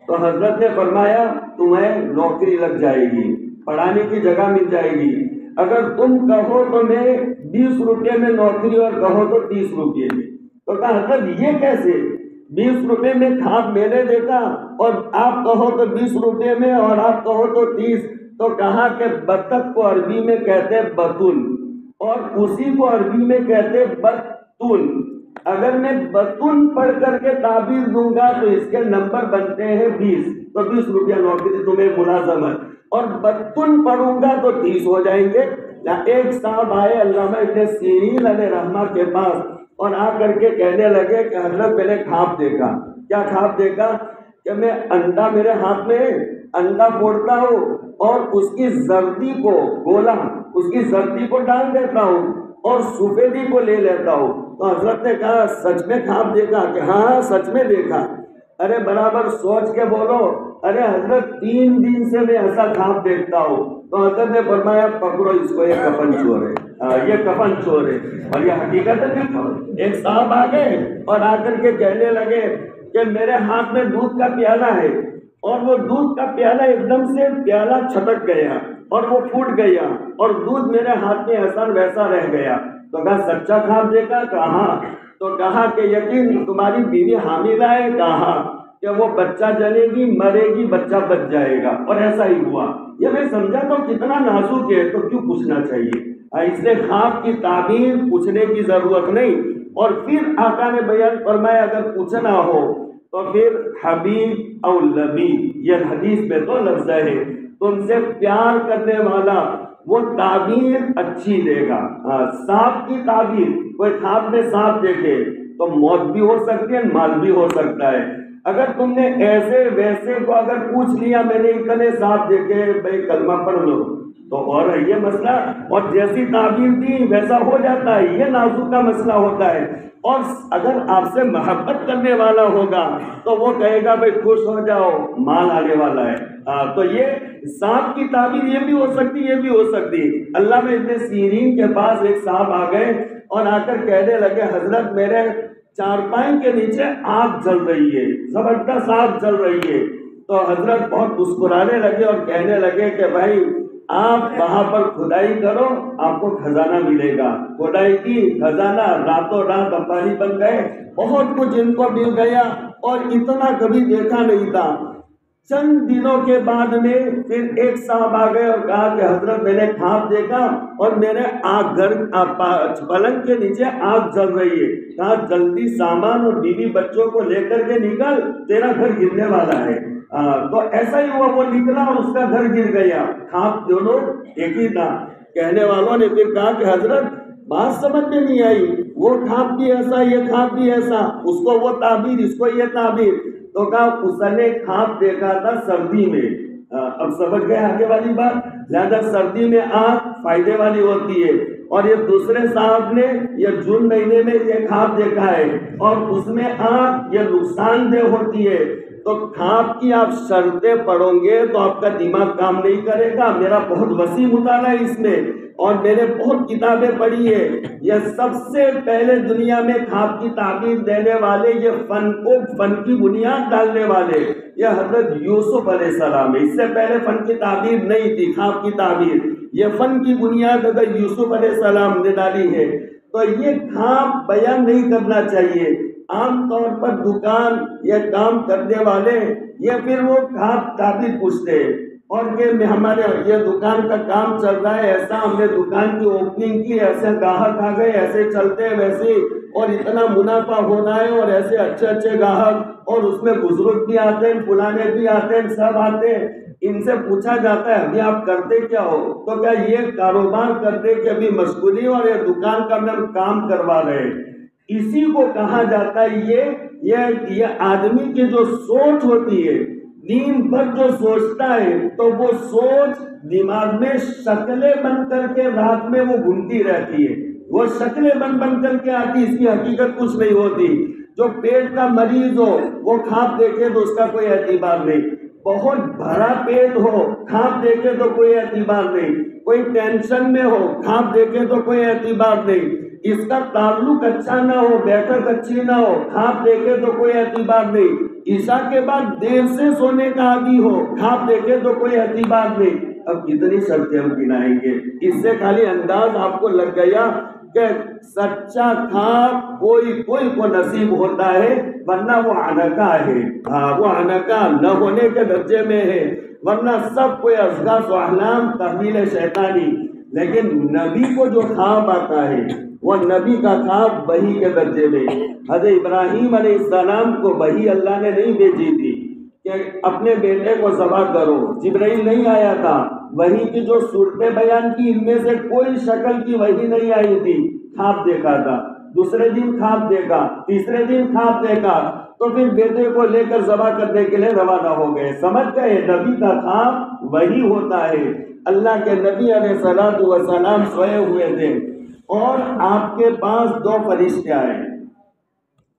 [SPEAKER 2] تو حضرت نے فرمایا تمہیں نوکری لگ جائے گی، پڑھانے کی جگہ مل جائے گی، اگر تم کہو تو میں 20 روپے میں نوکری اور کہو تو 30 روپے میں۔ تو کہا حضرت یہ کیسے، 20 روپے میں خواب میں نے دیکھا اور آپ کہو تو 20 روپے میں اور آپ کہو تو 30۔ تو کہا کہ بطخ کو عربی میں کہتے بطن، اور اسی کو عربی میں کہتے بطن۔ اگر میں بطن پڑھ کر کے تعبیر دوں گا تو اس کے نمبر بنتے ہیں 20، تو 20 روپیہ نوکری تمہیں ملازمت، اور بطن پڑھوں گا تو 30 ہو جائیں گے۔ ایک صاحب آئے علامہ ابن سیرین علیہ رحمہ کے پاس اور آ کر کے کہنے لگے کہ حضرت میں نے خواب دیکھا۔ کیا خواب دیکھا؟ کہ میں انڈا میرے ہاتھ میں انڈا پھوڑتا ہوں اور اس کی زردی کو گولا، اس کی زردی کو ڈال دیتا ہوں اور سفیدی کو لے لیتا ہوں۔ تو حضرت نے کہا سچ میں خواب دیکھا؟ کہ ہاں سچ میں دیکھا۔ ارے برابر سوچ کے بولو۔ ارے حضرت 3 دن سے میں ایسا خواب دیکھتا ہوں۔ تو حضرت نے فرمایا پکڑو اس کو، یہ کفن چور ہے، یہ کفن چور ہے، اور یہ حقیقت ہے۔ ایک صاحب آ گئے اور آ کر کے کہنے لگے کہ میرے ہاتھ میں دودھ کا پیالہ ہے، اور وہ دودھ کا پیالہ ایک دم سے پیالہ چھٹک گیا اور وہ پھوٹ گیا اور دودھ میرے ہاتھ میں ایسا ویسا رہ گیا۔ تو کہا سچا خواب دیکھا؟ کہا۔ تو کہا کہ یقین تمہاری بیوی حاملہ ہے؟ کہا۔ کہ وہ بچہ جنے گی، مرے گی، بچہ بچ جائے گا، اور ایسا ہی ہوا۔ یہ میں سمجھا تو کتنا نازک ہے، تو کیوں پوچھنا چاہیے؟ اس لیے خواب کی تعبیر پوچھنے کی ضرورت نہیں۔ اور پھر آقا نے بیان فرمایا اگر پوچھنا ہو تو پھر حبیب او لبیب، یہ حدیث میں تو لفظ ہے، تم سے پیار کرنے والا وہ تعبیر اچھی دے گا۔ سانپ کی تعبیر، کوئی خواب میں سانپ دیکھے تو موت بھی ہو سکتی ہے، مال بھی ہو سکتا ہے۔ اگر تم نے ایسے ویسے کو اگر پوچھ لیا میں نے اتنے سانپ دیکھے بھائی کلمہ پڑھ لو، تو اور یہ مسئلہ، اور جیسی تعبیر دی ویسا ہو جاتا ہے، یہ نازک کا مسئلہ ہوتا ہے۔ اور اگر آپ سے محبت کرنے والا ہوگا تو وہ کہے گا بھائی خوش ہو جاؤ، مال آنے والا ہے۔ تو یہ سانپ کی تعبیر یہ بھی ہو سکتی، یہ بھی ہو سکتی۔ علامہ ابن سیرین کے پاس ایک صاحب آ گئے اور آ کر کہنے لگے حضرت میرے چارپائی کے نیچے آگ جل رہی ہے، زبردست آگ جل رہی ہے۔ تو حضرت بہت مسکرانے لگے اور کہنے لگے کہ بھائی آپ وہاں پر کھدائی کرو، آپ کو خزانہ ملے گا۔ کھدائی کی، خزانہ، راتوں رات امبانی بن گئے، بہت کچھ ان کو مل گیا، اور اتنا کبھی دیکھا نہیں تھا۔ چند دنوں کے بعد میں پھر ایک صاحب آ گئے اور کہا کہ حضرت میں نے خواب دیکھا اور میرے پلنگ کے نیچے آگ جل رہی ہے۔ کہا جلدی سامان اور بیوی بچوں کو لے کر کے نکل، تیرا گھر گرنے والا ہے۔ تو ایسا ہی ہوا، وہ نکلا اور اس کا گھر گر گیا۔ خواب دونوں ایک ہی تھا۔ کہنے والوں نے پھر کہا کہ حضرت بات سمجھ میں نہیں آئی، وہ خواب بھی ایسا، یہ خواب بھی ایسا، اس کو وہ تعبیر، اس کو یہ تعبیر۔ تو کہا اس نے خواب دیکھا تھا سردی میں۔ اب سمجھ گئے آگے والی بات، لہذا سردی میں آگ فائدے والی ہوتی ہے۔ اور یہ دوسرے صاحب نے یہ جون مہینے میں یہ خواب دیکھا ہے اور اس میں آگ یہ نقصان دہ ہوتی ہے۔ تو خواب کی آپ شرطیں پڑھو گے تو آپ کا دماغ کام نہیں کرے گا۔ میرا بہت وسیع مطالعہ ہے اس میں، اور میں نے بہت کتابیں پڑھی ہے۔ یہ سب سے پہلے دنیا میں خواب کی تعبیر دینے والے، یہ فن کی بنیاد ڈالنے والے، یہ حضرت یوسف علیہ السلام ہے۔ اس سے پہلے فن کی تعبیر نہیں تھی، خواب کی تعبیر۔ یہ فن کی بنیاد حضرت یوسف علیہ السلام نے ڈالی ہے۔ تو یہ خواب بیان نہیں کرنا چاہیے۔ عام طور پر دکان یا کام کرنے والے یا پھر وہ خواب تعبیر پوچھتے ہیں اور کہ ہمارے یہ دکان کا کام چل رہا ہے، ایسا ہم نے دکان کی اوپننگ کی، ایسے گاہک آ گئے، ایسے چلتے ہیں ویسے، اور اتنا منافع ہونا ہے، اور ایسے اچھے اچھے گاہک، اور اس میں بزرگ بھی آتے ہیں، فلانے بھی آتے ہیں، سب آتے ہیں۔ ان سے پوچھا جاتا ہے ابھی آپ کرتے کیا ہو؟ تو کیا یہ کاروبار کرتے کہ ابھی مشغولی اور یہ دکان کا ہم کام کروا رہے ہیں۔ اسی کو کہا جاتا ہے یہ آدمی کی جو سوچ ہوتی ہے، دین پر جو سوچتا ہے تو وہ سوچ دماغ میں شکلیں بن کر کے رات میں وہ گھومتی رہتی ہے، وہ شکلیں بن کر کے آتی، اس کی حقیقت کچھ نہیں ہوتی۔ جو پیٹ کا مریض ہو وہ خواب دیکھے تو اس کا کوئی اعتبار نہیں، بہت بھرا پیٹ ہو خواب دیکھے تو کوئی اعتبار نہیں، کوئی ٹینشن میں ہو خواب دیکھے تو کوئی اعتبار نہیں، اس کا تعلق اچھا نہ ہو، بیٹھک اچھی نہ ہو خواب دیکھے تو کوئی اعتبار نہیں، عشاء کے بعد دیر سے سونے کا عادی ہو خواب دیکھے تو کوئی اعتبار نہیں۔ اب کتنی شرطیں ہم گنائیں گے؟ اس سے خالی انداز آپ کو لگ گیا کہ سچا خواب کوئی کو نصیب ہوتا ہے، ورنہ وہ عنقا ہے، وہ عنقا نہ ہونے کے درجے میں ہے، ورنہ سب کوئی ازغاث و احلام تحویل شیطانی۔ لیکن نبی کو جو خواب آتا ہے وہ نبی کا خواب وحی کے درجے میں۔ حضرت ابراہیم علیہ السلام کو وحی اللہ نے نہیں بھیجی تھی کہ اپنے بیٹے کو ذبح کرو، جبرائیل نہیں آیا تھا، وحی کی جو صورتیں بیان کی ان میں سے کوئی شکل کی وحی نہیں آئی تھی، خواب دیکھا تھا، دوسرے دن خواب دیکھا، تیسرے دن خواب دیکھا، تو پھر بیٹے کو لے کر ذبح کرنے کے لیے روانہ ہو گئے۔ سمجھ گئے نبی کا خواب وحی ہوتا ہے۔ اللہ کے نبی علیہ الصلوۃ والسلام سوئے ہوئے تھے اور آپ کے پاس دو فرشتے آئے،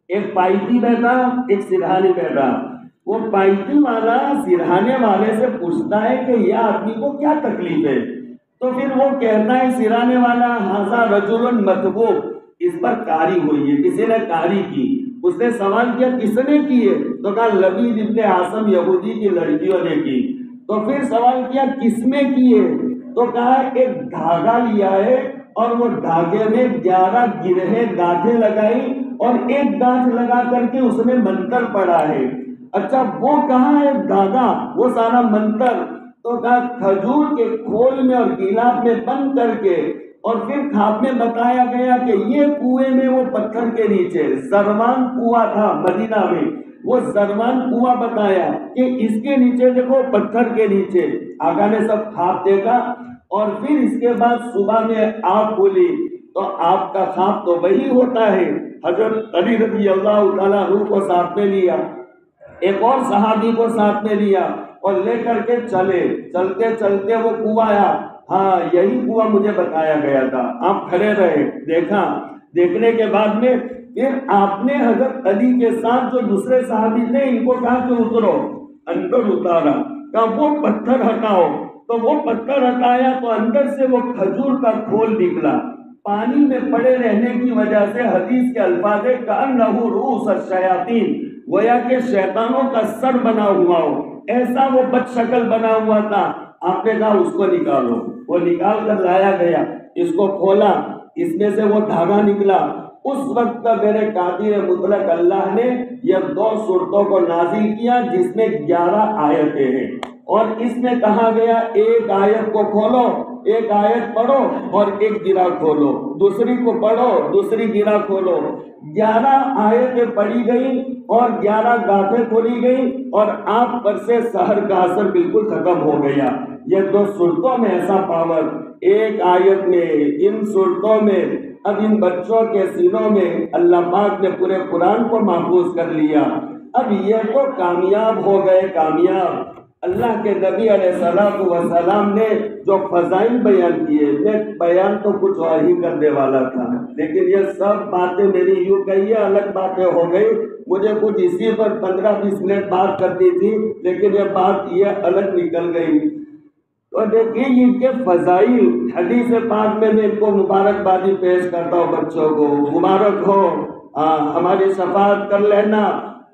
[SPEAKER 2] ایک پائیتی بیٹھا، ایک سرہانی بیٹھا۔ وہ پائیتی والا سرہانے والے سے پوچھتا ہے کہ یہ آدمی کو کیا تکلیف ہے؟ تو پھر وہ کہتا ہے سرانے والا، ھذا رجل مطبوب، اس پر کاری ہوئی ہے، کسی نے کاری کی۔ اس نے سوال کیا کس نے کی ہے؟ تو کہا لبید ابن عاصم یہودی کی لڑکیوں نے کی۔ تو پھر سوال کیا کس میں کی ہے؟ تو کہا ایک دھاگا لیا ہے اور وہ دھاگے میں 11 گرہیں گاٹھیں لگائی اور ایک گاٹھ لگا کر کے اس نے منتر پڑھا ہے۔ اچھا وہ کہاں ہے دھاگا، وہ سارا منتر؟ تو کہا کھجور کے کھول میں اور گیلاب میں بند کر کے، اور پھر خواب میں بتایا گیا کہ یہ کنویں میں وہ پتھر کے نیچے زروان کنواں تھا مدینہ میں، وہ زروان کنواں بتایا کہ اس کے نیچے دیکھو پتھر کے نیچے۔ آقا نے سب خواب دیکھا اور پھر اس کے بعد صبح میں آپ بولی تو آپ کا خواب تو وہی ہوتا ہے۔ حضرت علی رضی اللہ تعالیٰ عنہ کو ساتھ میں لیا، ایک اور صحابی کو ساتھ میں لیا اور لے کر کے چلتے چلتے وہ کنواں آیا۔ ہاں یہی کنواں مجھے بتایا گیا تھا۔ آپ کھڑے رہے، دیکھا، دیکھنے کے بعد میں پھر آپ نے حضرت علی کے ساتھ جو دوسرے صحابی تھے ان کو کہا کہ اترو، اندر اتارا، کہا وہ پتھر ہٹاؤ، تو وہ پتھر ہٹایا تو اندر سے وہ کھجور کا کھول نکلا۔ پانی میں پڑے رہنے کی وجہ سے حدیث کے الفاظ ہے کأنہ رؤوس الشیاطین، گویا کہ شیطانوں کا سر بنا ہوا ہو، ایسا وہ بد شکل بنا ہوا تھا۔ آپ نے کہا اس کو نکالو، وہ نکال کر لایا گیا، اس کو کھولا، اس میں سے وہ دھاگا نکلا۔ اس وقت کا میرے قادر مطلق اللہ نے یہ 2 صورتوں کو نازل کیا جس میں 11 آیتیں ہیں، اور اس میں کہا گیا ایک آیت کو کھولو، ایک آیت پڑھو اور ایک گرہ کھولو، دوسری کو پڑھو، دوسری گرہ کھولو۔ 11 آیتیں پڑھی گئی اور 11 گاٹھیں کھولی گئی اور آپ پر سے سحر کا اثر بالکل ختم ہو گیا۔ یہ 2 صورتوں میں ایسا پاور، ایک آیت میں، ان صورتوں میں۔ اب ان بچوں کے سینوں میں اللہ پاک نے پورے قرآن کو محفوظ کر لیا۔ اب یہ تو کامیاب ہو گئے، کامیاب۔ اللہ کے نبی علیہ الصلوۃ والسلام نے جو فضائل بیان کیے، میں بیان تو کچھ اور ہی کرنے والا تھا، لیکن یہ سب باتیں میری یوں کہیے الگ باتیں ہو گئی، مجھے کچھ اسی پر 15-20 منٹ بات کرنی تھی، لیکن یہ بات یہ الگ نکل گئی۔ تو دیکھیے ان کے فضائل، حدیث پاک میں ان کو مبارکبادی پیش کرتا ہوں بچوں کو، مبارک ہو، ہماری شفاعت کر لینا،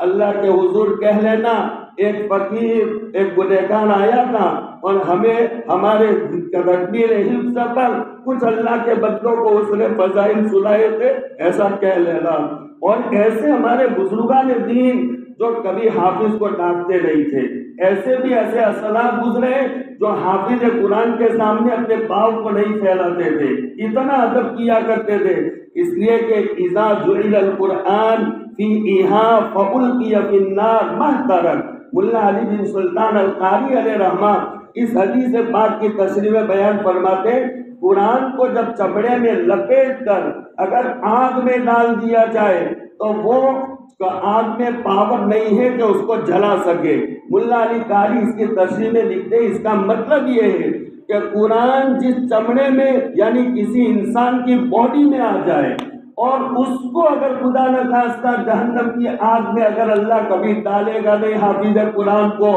[SPEAKER 2] اللہ کے حضور کہہ لینا ایک فقیر ایک گنہگار آیا تھا اور ہمیں ہمارے تکبیر حفظ پر کچھ اللہ کے بندوں کو اس نے فضائل سنائے تھے، ایسا کہہ لینا۔ اور ایسے ہمارے بزرگان دین جو کبھی حافظ کو ڈانٹتے نہیں تھے، ایسے بھی ایسے اسلاف گزرے جو حافظ قرآن کے سامنے اپنے پاؤں کو نہیں پھیلاتے تھے، اتنا ادب کیا کرتے تھے۔ اس لیے کہ اذا جعل القرآن فی ایہا فألقی فی النار محترق، ملا علی بن سلطان القاری علیہ رحمہ اس حدیث پاک کی تشریح میں بیان فرماتے ہیں، قرآن کو جب چمڑے میں لپیٹ کر اگر آگ میں ڈال دیا جائے تو وہ آگ میں پاور نہیں ہے کہ اس کو جلا سکے۔ ملا علی قاری اس کی تشریح میں لکھتے ہیں، اس کا مطلب یہ ہے کہ قرآن جس چمڑے میں یعنی کسی انسان کی باڈی میں آ جائے اور اس کو اگر خدا نخواستہ جہنم کی آگ میں اگر اللہ کبھی ڈالے گا نہیں حافظ قرآن کو،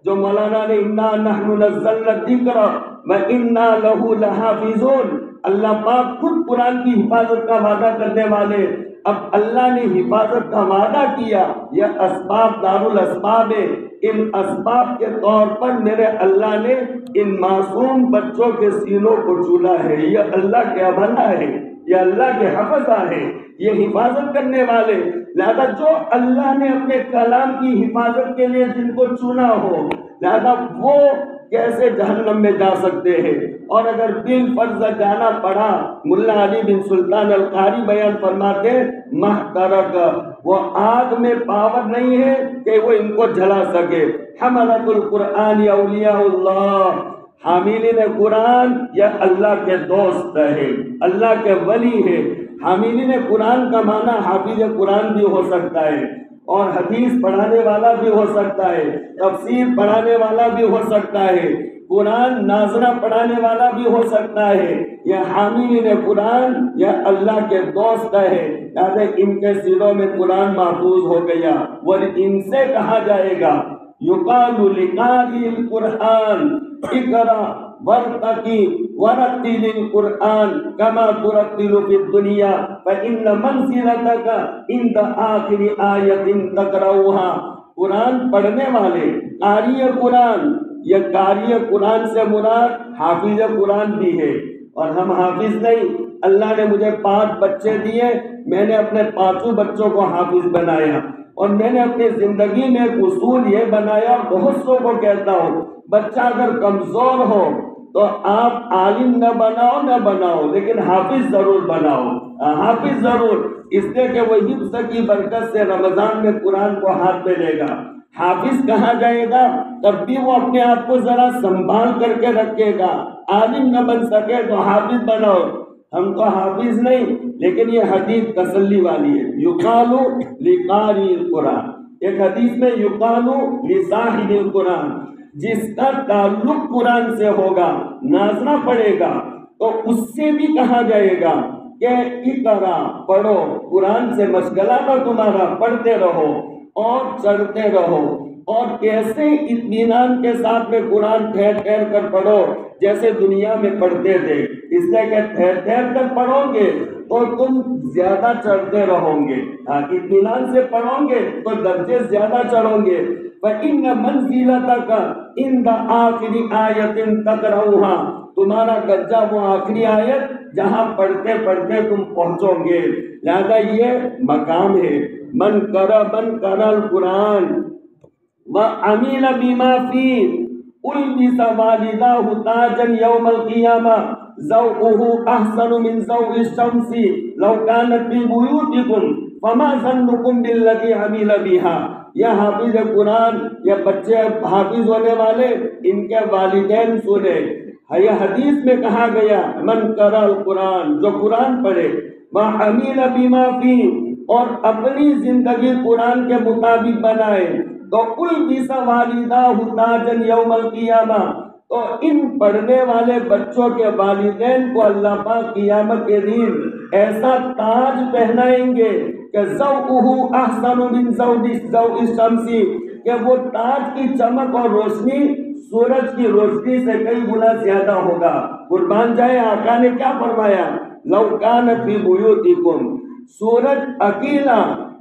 [SPEAKER 2] جو مولانا نے انا نحن نزلنا الذکر وانا لہ لحافظون، اللہ پاک خود قرآن کی حفاظت کا وعدہ کرنے والے۔ اب اللہ نے حفاظت کا وعدہ کیا، یہ اسباب دارالاسباب ہے، ان اسباب کے طور پر میرے اللہ نے ان معصوم بچوں کے سینوں کو چولا ہے۔ یہ اللہ کے امانہ ہے، یہ اللہ کے حفظہ ہے، یہ حفاظت کرنے والے۔ لہذا جو اللہ نے اپنے کلام کی حفاظت کے لیے جن کو چنا ہو، لہذا وہ کیسے جہنم میں جا سکتے ہیں؟ اور اگر بالفرض جانا پڑا، ملا علی بن سلطان القاری بیان فرماتے محترق، وہ آگ میں پاور نہیں ہے کہ وہ ان کو جلا سکے۔ حملۃ القرآن اولیاء اللہ، حاملین قرآن یہ اللہ کے دوست ہے، اللہ کے ولی ہے۔ حاملین قرآن کا معنی حافظ قرآن بھی ہو سکتا ہے، اور حدیث پڑھانے والا بھی ہو سکتا ہے، تفسیر پڑھانے والا بھی ہو سکتا ہے، قرآن ناظرہ پڑھانے والا بھی ہو سکتا ہے۔ یہ حاملین قرآن یہ اللہ کے دوست ہے، یعنی ان کے سینوں میں قرآن محفوظ ہو گیا۔ اور ان سے کہا جائے گا یقال لقاری القرآن اقرا ورتقی ورتل القرآن کما ترتل فی الدنیا فإن منزلتک عند آخر آیت تقرؤها۔ قرآن پڑھنے والے قاری قرآن، یہ قاری قرآن سے مراد حافظ قرآن بھی ہے، اور ہم حافظ نہیں۔ اللہ نے مجھے 5 بچے دیے، میں نے اپنے 5 بچوں کو حافظ بنایا، اور میں نے اپنی زندگی میں ایک اصول یہ بنایا، بہت سو کو کہتا ہوں، بچہ اگر کمزور ہو تو آپ عالم نہ بناؤ لیکن حافظ ضرور بناؤ، حافظ ضرور، اس لیے کہ وہ حفظ کی برکت سے رمضان میں قرآن کو ہاتھ میں لے گا۔ حافظ کہا جائے گا تب بھی وہ اپنے آپ کو ذرا سنبھال کر کے رکھے گا، عالم نہ بن سکے تو حافظ بناؤ۔ ہم تو حافظ نہیں، لیکن یہ حدیث تسلی والی ہے، یقال لقاری القرآن، ایک حدیث میں یقال لصاحب القرآن، جس کا تعلق قرآن سے ہوگا، ناظرہ پڑھے گا، تو اس سے بھی کہا جائے گا کہ اقرا پڑھو، قرآن سے مشغلہ نہ تمہارا، پڑھتے رہو اور چڑھتے رہو، اور کیسے اطمینان کے ساتھ میں قرآن ٹھہر ٹھہر کر پڑھو جیسے دنیا میں پڑھتے تھے، اس لیے کہ ٹھہر ٹھہر کر پڑھو گے تو تم زیادہ چڑھتے رہو گے، اطمینان سے پڑھو گے تو درجے زیادہ چڑھو گے۔ فَإِنَّ مَنْزِلَتَكَ عِنْدَ آخِرِ آیَةٍ تَقْرَؤُهَا، تمہارا درجہ وہ آخری آیت جہاں پڑھتے پڑھتے تم پہنچو گے۔ لہذا یہ مقام ہے، من قرأ القرآن وعمل بما فيه البس والداه تاجا يوم القيامة ذوقه احسن من ذوق الشمس لو كانت في بيوتكم فما ظنكم بالذي عمل بها۔ یہ حافظ قرآن، یہ بچے حافظ ہونے والے، ان کے والدین سنے۔ یہ حدیث میں کہا گیا من قرأ القرآن، جو قرآن پڑھے، وعمل بما فيه، اور اپنی زندگی قرآن کے مطابق بنائے، تو البس والداہ تاجا یوم القیامہ، تو ان پڑھنے والے بچوں کے والدین کو اللہ پاک قیامت کے دن ایسا تاج پہنائیں گے کہ ذوقہ احسن من ضوء الشمس، کہ وہ تاج کی چمک اور روشنی سورج کی روشنی سے کئی گنا زیادہ ہوگا۔ قربان جائے، آقا نے کیا فرمایا؟ لو کانت فی بیوتکم، سورج اکیلا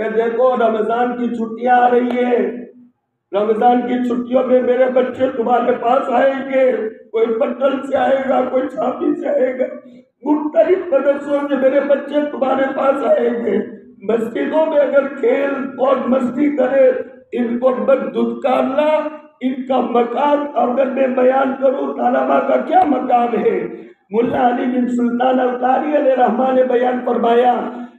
[SPEAKER 2] کہ دیکھو رمضان کی چھٹیاں آ رہی ہیں، رمضان کی چھٹیوں میں میرے بچے تمہارے پاس آئیں گے، کوئی پٹن سے آئے گا، کوئی چھاپی سے آئے گا، مختلف مدرسوں سے میرے بچے تمہارے پاس آئیں گے۔ مسجدوں میں اگر کھیل اور مستی کرے، ان کو مت دھتکارنا، ان کا مقام اگر میں بیان کروں طلبا کا کیا مقام ہے۔ ملا علی بن سلطان القاری علیہ رحمہ نے بیان فرمایا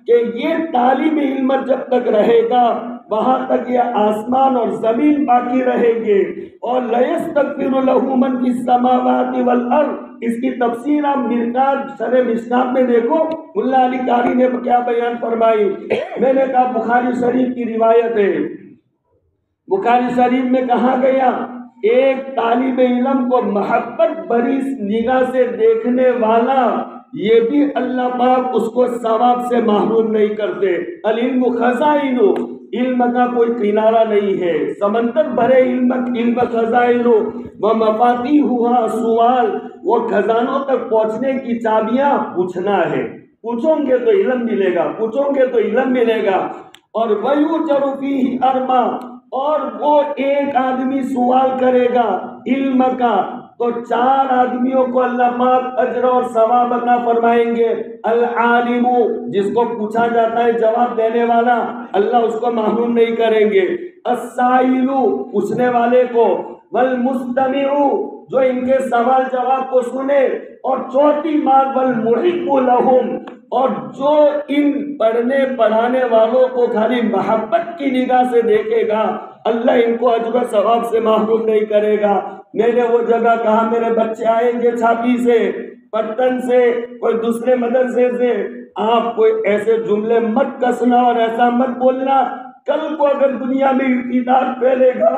[SPEAKER 2] کہ یہ تعلیم علم جب تک رہے گا وہاں تک یہ آسمان اور زمین باقی رہیں گے۔ اور لَيَسْتَغْفِرُ لَهُ مَنْ فِي السَّمَاوَاتِ وَالْأَرْضِ، اس کی تفسیر آپ مرقات شرح مشکات میں دیکھو، ملا علی قاری نے کیا بیان فرمائی۔ میں نے کہا بخاری شریف کی روایت ہے، بخاری شریف میں کہا گیا ایک طالب علم کو محبت بھری نگاہ سے دیکھنے والا، یہ بھی اللہ پاک اس کو ثواب سے محروم نہیں کرتے۔ العلم خزائن، علم کا کوئی کنارہ نہیں ہے، سمندر بھرے علم خزائن و مفاتیحها سوال، وہ خزانوں تک پہنچنے کی چابیاں پوچھنا ہے، پوچھو گے تو علم ملے گا، پوچھو گے تو علم ملے گا۔ اور وَيُجَرُ فِيهِ أَرْبَعٌ، اور وہ ایک آدمی سوال کرے گا علم کا تو 4 آدمیوں کو اللہ پاک اجر اور ثواب عطا فرمائیں گے۔ العالم، جس کو پوچھا جاتا ہے جواب دینے والا، اللہ اس کو محروم نہیں کریں گے۔ السائل، پوچھنے والے کو۔ والمستمع، جو ان کے سوال جواب کو سنے۔ اور چوتھی بات والمحب لہم، اور جو ان پڑھنے پڑھانے والوں کو خالی محبت کی نگاہ سے دیکھے گا، اللہ ان کو اجر و ثواب سے محروم نہیں کرے گا۔ میں نے وہ جگہ کہا میرے بچے آئیں گے چھاپی سے، پٹن سے، کوئی دوسرے مدرسے سے، آپ کوئی ایسے جملے مت کسنا اور ایسا مت بولنا، کل کو اگر دنیا میں ارتداد پھیلے گا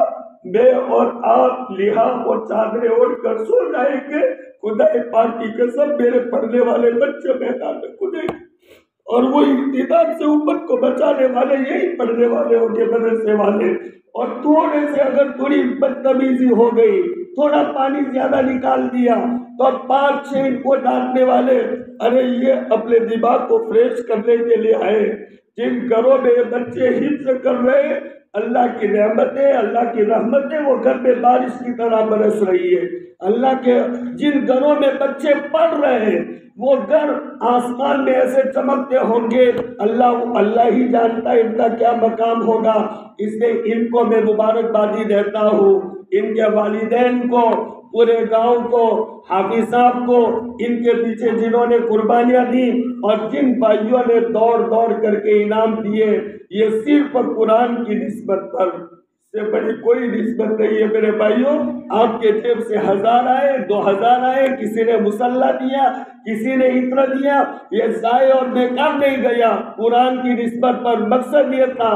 [SPEAKER 2] میں اور آپ لحاف اور چادریں اوڑھ کر سو جائیں گے، خدا پاک کی قسم میرے پڑھنے والے بچے میدان میں کودیں گے، اور وہ ارتداد سے امت کو بچانے والے یہی پڑھنے والے ہوں گے، مدرسے والے۔ اور تھوڑے سے اگر تھوڑی بدتمیزی ہو گئی، تھوڑا پانی زیادہ نکال دیا تو 5-6 ان کو ڈانٹنے والے، ارے یہ اپنے دماغ کو فریش کرنے کے لیے آئے۔ جن گھروں میں بچے حفظ کر رہے، اللہ کی نعمتیں، اللہ کی رحمتیں وہ گھر میں بارش کی طرح برس رہی ہے۔ اللہ کے جن گھروں میں بچے پڑھ رہے ہیں وہ گھر آسمان میں ایسے چمکتے ہوں گے، اللہ ہی جانتا ہے ان کا کیا مقام ہوگا۔ اس لیے ان کو میں مبارکبادی دیتا ہوں، ان کے والدین کو، پورے گاؤں کو، حافظ صاحب کو، ان کے پیچھے جنہوں نے قربانیاں دی اور جن بھائیوں نے دوڑ دوڑ کر کے انعام دیے، یہ صرف قرآن کی نسبت پر سے بڑی کوئی نسبت نہیں ہے میرے بھائیوں۔ آپ کے جیب سے 1000 آئے، 2000 آئے، کسی نے مسلح دیا، کسی نے اتنا دیا، یہ ضائع اور بیکار نہیں گیا۔ قرآن کی نسبت پر مقصد یہ تھا،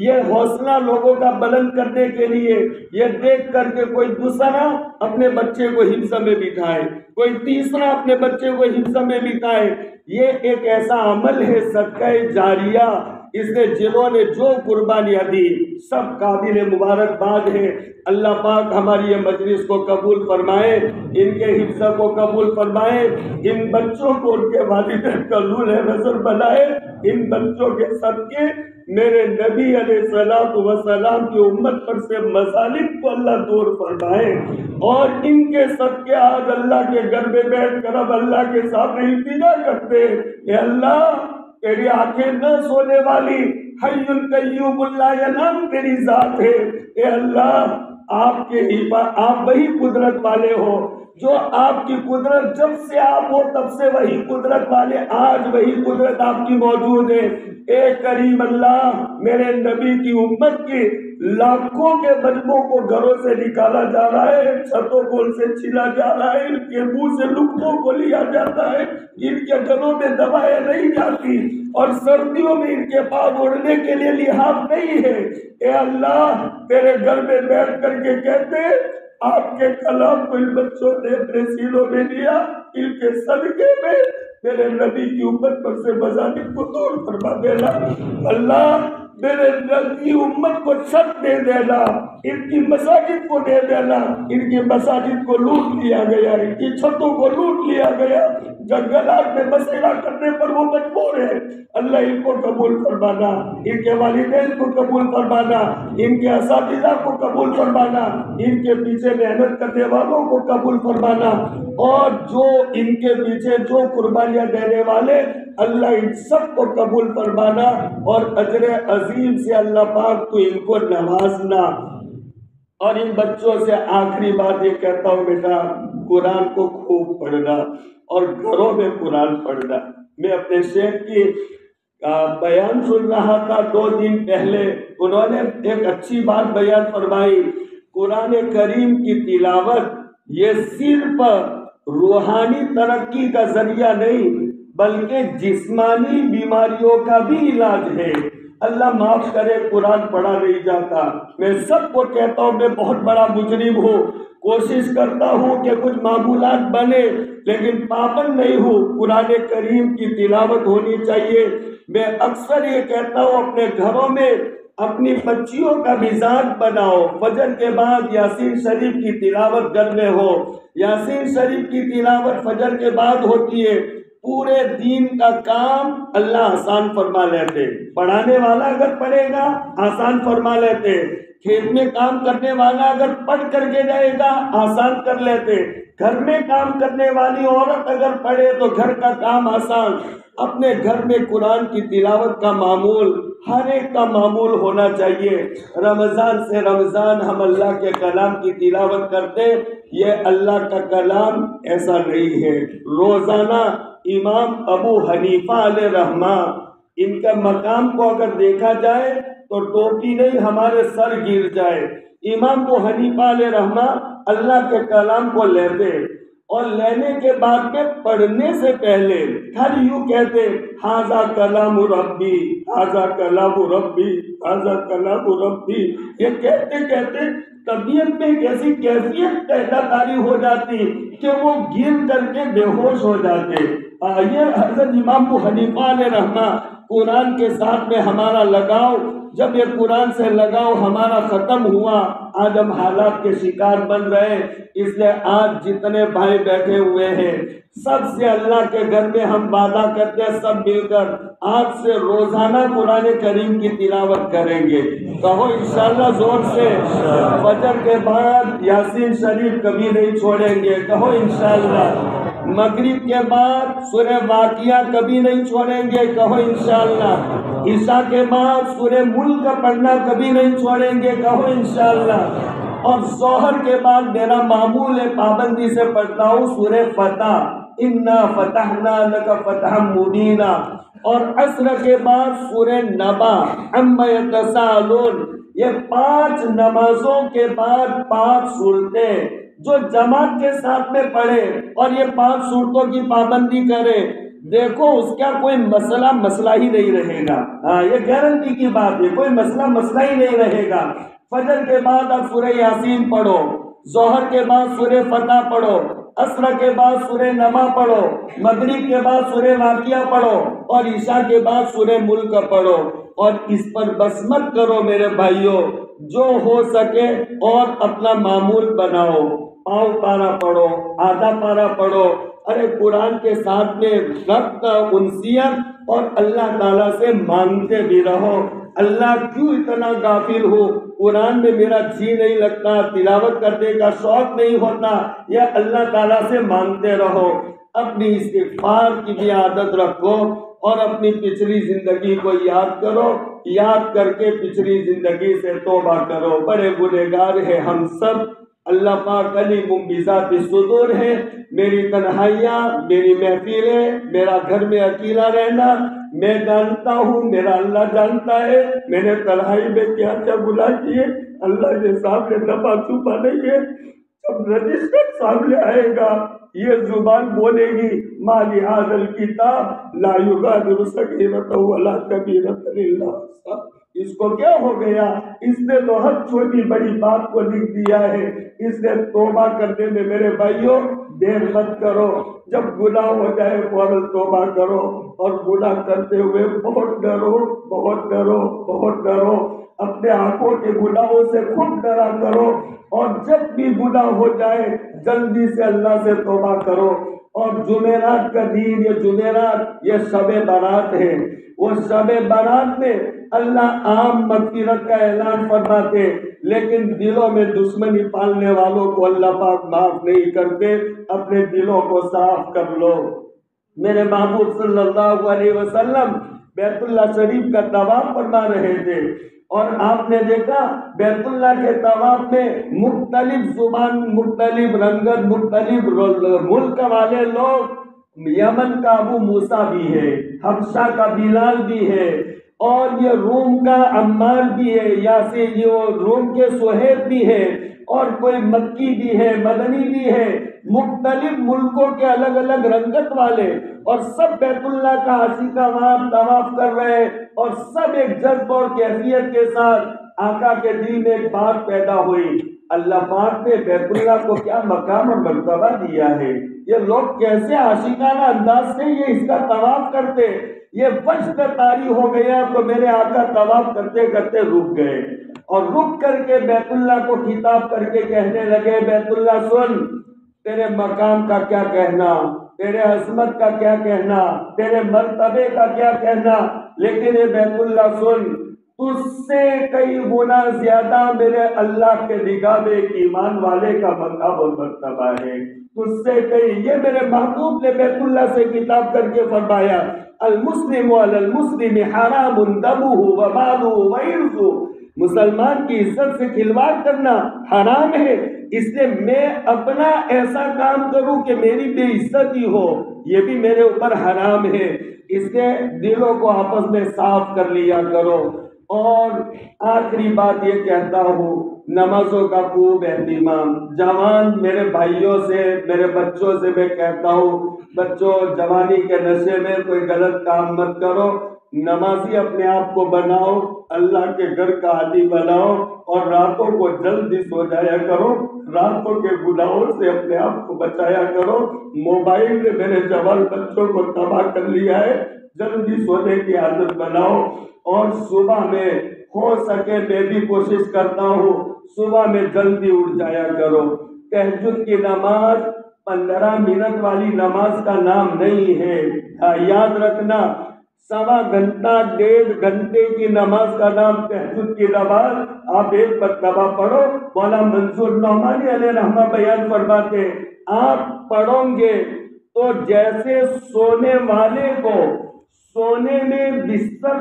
[SPEAKER 2] یہ حوصلہ لوگوں کا بلند کرنے کے لیے، یہ دیکھ کر کے کوئی دوسرا اپنے بچے کو حفظ میں بٹھائے، کوئی تیسرا اپنے بچے کو حفظ میں بٹھائے۔ یہ ایک ایسا عمل ہے صدقہ جاریہ، اس نے جنہوں نے جو قربانیاں دی سب قابل مبارکباد ہے۔ اللہ پاک ہماری یہ مجلس کو قبول فرمائے، ان کے حفظ کو قبول فرمائے، ان بچوں کو ان کے والدین کا نور نظر بنائے، ان بچوں کے صدقے میرے نبی علیہ الصلوۃ والسلام کی امت پر سے مظالم کو اللہ دور فرمائے، اور ان کے صدقے آج اللہ کے گھر میں بیٹھ کر اب اللہ کے سامنے التجا کرتے ہیں، اے اللہ تیری آنکھیں نہ سونے والی حی القیوم لا ینام تیری ذات ہے۔ اے اللہ آپ وہی قدرت والے ہو جو آپ کی قدرت جب سے آپ ہو تب سے وہی قدرت والے، آج وہی قدرت آپ کی موجود ہے۔ اے کریم اللہ، میرے نبی کی امت کی لاکھوں کے بچوں کو گھروں سے نکالا جا رہا ہے، چھتوں کو ان سے چھینا جا رہا ہے، ان کے منہ سے لقموں کو لیا جاتا ہے، ان کے گھروں میں دوائیں نہیں جاتی، اور سردیوں میں ان کے پاس اڑنے کے لیے لحاف نہیں ہے۔ اے اللہ، تیرے گھر میں بیٹھ کر کے کہتے آپ کے کلام کو ان بچوں نے اپنے سینوں میں لیا، ان کے صدقے میں میرے نبی کی امت پر سے مظالم کو دور فرما دینا۔ اللہ میرے نبی امت کو چھت دے دینا، ان کی مساجد کو دے دینا، ان کی مساجد کو لوٹ لیا گیا، ان کی چھتوں کو لوٹ لیا گیا، جنگلات میں بسیرا کرنے پر وہ مجبور ہے۔ اللہ ان کو قبول فرمانا، ان کے والدین کو قبول فرمانا، ان کے اساتذہ کو قبول فرمانا، ان کے پیچھے محنت کرنے والوں کو قبول فرمانا، اور جو ان کے پیچھے جو قربانیاں دینے والے، اللہ ان سب کو قبول فرمانا، اور اجر عظیم سے اللہ پاک تو ان کو نوازنا۔ اور ان بچوں سے آخری بات یہ کہتا ہوں، بیٹا قرآن کو خوب پڑھنا اور گھروں میں قرآن پڑھنا۔ میں اپنے شیخ کی بیان سن رہا تھا 2 دن پہلے، انہوں نے ایک اچھی بات بیان فرمائی، قرآن کریم کی تلاوت یہ صرف روحانی ترقی کا ذریعہ نہیں بلکہ جسمانی بیماریوں کا بھی علاج ہے۔ اللہ معاف کرے قرآن پڑھا نہیں جاتا، میں سب کو کہتا ہوں میں بہت بڑا مجرم ہوں، کوشش کرتا ہوں کہ کچھ معمولات بنے لیکن پابند نہیں ہوں، قرآن کریم کی تلاوت ہونی چاہیے۔ میں اکثر یہ کہتا ہوں اپنے گھروں میں اپنی بچیوں کا مزاج بناؤ، فجر کے بعد یاسین شریف کی تلاوت گھر میں ہو، یاسین شریف کی تلاوت فجر کے بعد ہوتی ہے، پورے دین کا کام اللہ آسان فرما لیتے، پڑھانے والا اگر پڑھے گا آسان فرما لیتے، کھیت میں کام کرنے والا اگر پڑھ کر کے جائے گا آسان کر لیتے، گھر میں کام کرنے والی عورت اگر پڑھے تو گھر کا کام آسان۔ اپنے گھر میں قرآن کی تلاوت کا معمول ہر ایک کا معمول ہونا چاہیے۔ رمضان سے رمضان ہم اللہ کے کلام کی تلاوت کرتے، یہ اللہ کا کلام ایسا نہیں ہے۔ روزانہ امام ابو حنیفہ علیہ رحمہ، ان کا مقام کو اگر دیکھا جائے تو ٹوپی نہیں ہمارے سر گر جائے۔ امام ابو حنیفہ علیہ رحمہ اللہ کے کلام کو لیتے اور لینے کے بعد میں پڑھنے سے پہلے خالی یوں کہتے ھذا کلام ربی، ھذا کلام ربی، ھذا کلام ربی۔ یہ کہتے کہتے طبیعت میں ایک ایسی کیفیت پیدا کاری ہو جاتی کہ وہ گر کر کے بے ہوش ہو جاتے۔ یہ حضرت امام ابو حنیفہ علیہ رحمہ، قرآن کے ساتھ میں ہمارا لگاؤ، جب یہ قرآن سے لگاؤ ہمارا ختم ہوا، آج ہم حالات کے شکار بن رہے، اس لیے آج جتنے بھائی بیٹھے ہوئے ہیں سب سے اللہ کے گھر میں ہم وعدہ کرتے ہیں سب مل کر آج سے روزانہ قرآن کریم کی تلاوت کریں گے۔ کہو انشاءاللہ زور سے، فجر کے بعد یاسین شریف کبھی نہیں چھوڑیں گے، کہو انشاءاللہ۔ مغرب کے بعد سورہ واقعہ کبھی نہیں چھوڑیں گے، کہو انشاءاللہ۔ عشاء کے بعد سورہ ملک پڑھنا کبھی نہیں چھوڑیں گے، کہو انشاءاللہ۔ اور ظہر کے بعد میرا معمول ہے پابندی سے پڑھتا ہوں سورہ فتح، انا فتحنا لک فتحا مبینا، اور عصر کے بعد سورہ نبا، عما یتساءلون۔ یہ 5 نمازوں کے بعد 5 سورتیں جو جماعت کے ساتھ میں پڑھے اور یہ 5 سورتوں کی پابندی کرے، دیکھو اس کا کوئی مسئلہ ہی نہیں رہے گا۔ یہ گارنٹی کی بات ہے، کوئی مسئلہ ہی نہیں رہے گا۔ فجر کے بعد آپ سورہ یاسین پڑھو، ظہر کے بعد سورہ فتح پڑھو، عصر کے بعد سورہ نبا پڑھو، مغرب کے بعد سورہ واقعہ پڑھو، اور عشاء کے بعد سورہ ملک پڑھو۔ اور اس پر بس مت کرو میرے بھائیوں، جو ہو سکے اور اپنا معمول بناؤ، پاؤ پارا پڑھو، آدھا پارا پڑھو۔ ارے قرآن کے ساتھ میں ربط، انسیت اور اللہ تعالیٰ سے مانگتے بھی رہو۔ اللہ کیوں اتنا غافل ہو، قرآن میں میرا جی نہیں لگتا، تلاوت کرنے کا شوق نہیں ہوتا، یا اللہ تعالیٰ سے مانگتے رہو۔ اپنی استغفار کی بھی عادت رکھو اور اپنی پچھلی زندگی کو یاد کرو، یاد کر کے پچھلی زندگی سے توبہ کرو۔ بڑے گنہگار ہیں ہم سب، اللہ پاک علیم بذات الصدور ہے۔ میری تنہائیاں، میری محفلیں، میرا گھر میں اکیلا رہنا میں جانتا ہوں، میرا اللہ جانتا ہے میں نے تنہائی میں کیا کیا گناہ کیے۔ اللہ کے سامنے نفع چھپا نہیں ہے، جب رجسٹر سامنے آئے گا یہ زبان بولے گی ما لہذا الکتاب لا یغادر صغیرۃ ولا کبیرۃ الا احصاها۔ اس کو کیا ہو گیا؟ اس نے تو ہر چھوٹی بڑی بات کو لکھ دیا ہے۔ اس نے توبہ کرنے میں میرے بھائیوں دیر مت کرو، جب گناہ ہو جائے فوراً توبہ کرو، اور گناہ کرتے ہوئے بہت ڈرو، بہت ڈرو، بہت ڈرو۔ اپنے آنکھوں کے گناہوں سے خود ڈرا کرو، اور جب بھی گناہ ہو جائے جلدی سے اللہ سے توبہ کرو۔ اور جمعرات کا دن، یہ جمعرات یہ شب برات ہے، وہ شب برات میں اللہ عام مغفرت کا اعلان فرماتے، لیکن دلوں میں دشمنی پالنے والوں کو اللہ پاک معاف نہیں کرتے۔ اپنے دلوں کو صاف کر لو۔ میرے محبوب صلی اللہ علیہ وسلم بیت اللہ شریف کا طواف فرما رہے تھے، اور آپ نے دیکھا بیت اللہ کے طواف میں مختلف زبان، مختلف رنگت، مختلف ملک والے لوگ، یمن کا ابو موسیٰ بھی ہے، حبشہ کا بلال بھی ہے، اور یہ روم کا عمار بھی ہے، یا سے یہ روم کے سہیب بھی ہے، اور کوئی مکی بھی ہے، مدنی بھی ہے، مختلف ملکوں کے الگ الگ رنگت والے، اور سب بیت اللہ کا عاشقہ وہاں طواف کر رہے، اور سب ایک جذب اور کیفیت کے ساتھ آقا کے دل میں ایک بات پیدا ہوئی، اللہ پاک نے بیت اللہ کو کیا مقام اور مرتبہ دیا ہے، یہ لوگ کیسے عاشقانہ انداز سے یہ اس کا طواف کرتے۔ یہ وجد طاری ہو گیا تو میرے آقا طواف کرتے کرتے رک گئے، اور رک کر کے بیت اللہ کو خطاب کر کے کہنے لگے، بیت اللہ سن، تیرے مقام کا کیا کہنا، تیرے عظمت کا کیا کہنا، تیرے مرتبے کا کیا کہنا، لیکن اے بیت اللہ سن، تجھ سے کئی گنا زیادہ میرے اللہ کے نگاہ میں ایک ایمان والے کا مقام اور مرتبہ ہے، تجھ سے کئی۔ یہ میرے محبوب نے بیت اللہ سے خطاب کر کے فرمایا، المسلم علی المسلم حرام دمہ ومالہ وعرضہ، مسلمان کی عزت سے کھلواڑ کرنا حرام ہے، اس لیے میں اپنا ایسا کام کروں کہ میری بے عزتی ہو، یہ بھی میرے اوپر حرام ہے، اس لیے دلوں کو آپس میں صاف کر لیا کرو۔ اور آخری بات یہ کہتا ہوں، نمازوں کا خوب اہتمام، جوان میرے بھائیوں سے، میرے بچوں سے میں کہتا ہوں، بچوں جوانی کے نشے میں کوئی غلط کام مت کرو، نمازی اپنے آپ کو بناؤ، اللہ کے گھر کا عادی بناؤ، اور راتوں کو جلدی سو جایا کرو، راتوں کے گناہوں سے اپنے آپ کو بچایا کرو۔ موبائل نے میرے جوان بچوں کو تباہ کر لیا ہے، جلدی سونے کی عادت بناؤ، اور صبح میں ہو سکے میں بھی کوشش کرتا ہوں صبح میں جلدی اٹھ جایا کرو۔ تہجد کی نماز 15 منٹ والی نماز کا نام نہیں ہے، یاد رکھنا، 1.25 گھنٹہ 1.5 گھنٹے کی نماز کا نام تہجد کی نماز۔ آپ ایک مرتبہ پڑھو، مولانا منصور نعمانی علیہ رحمہ بیان فرماتے، آپ پڑھو گے تو جیسے سونے والے کو سونے میں بستر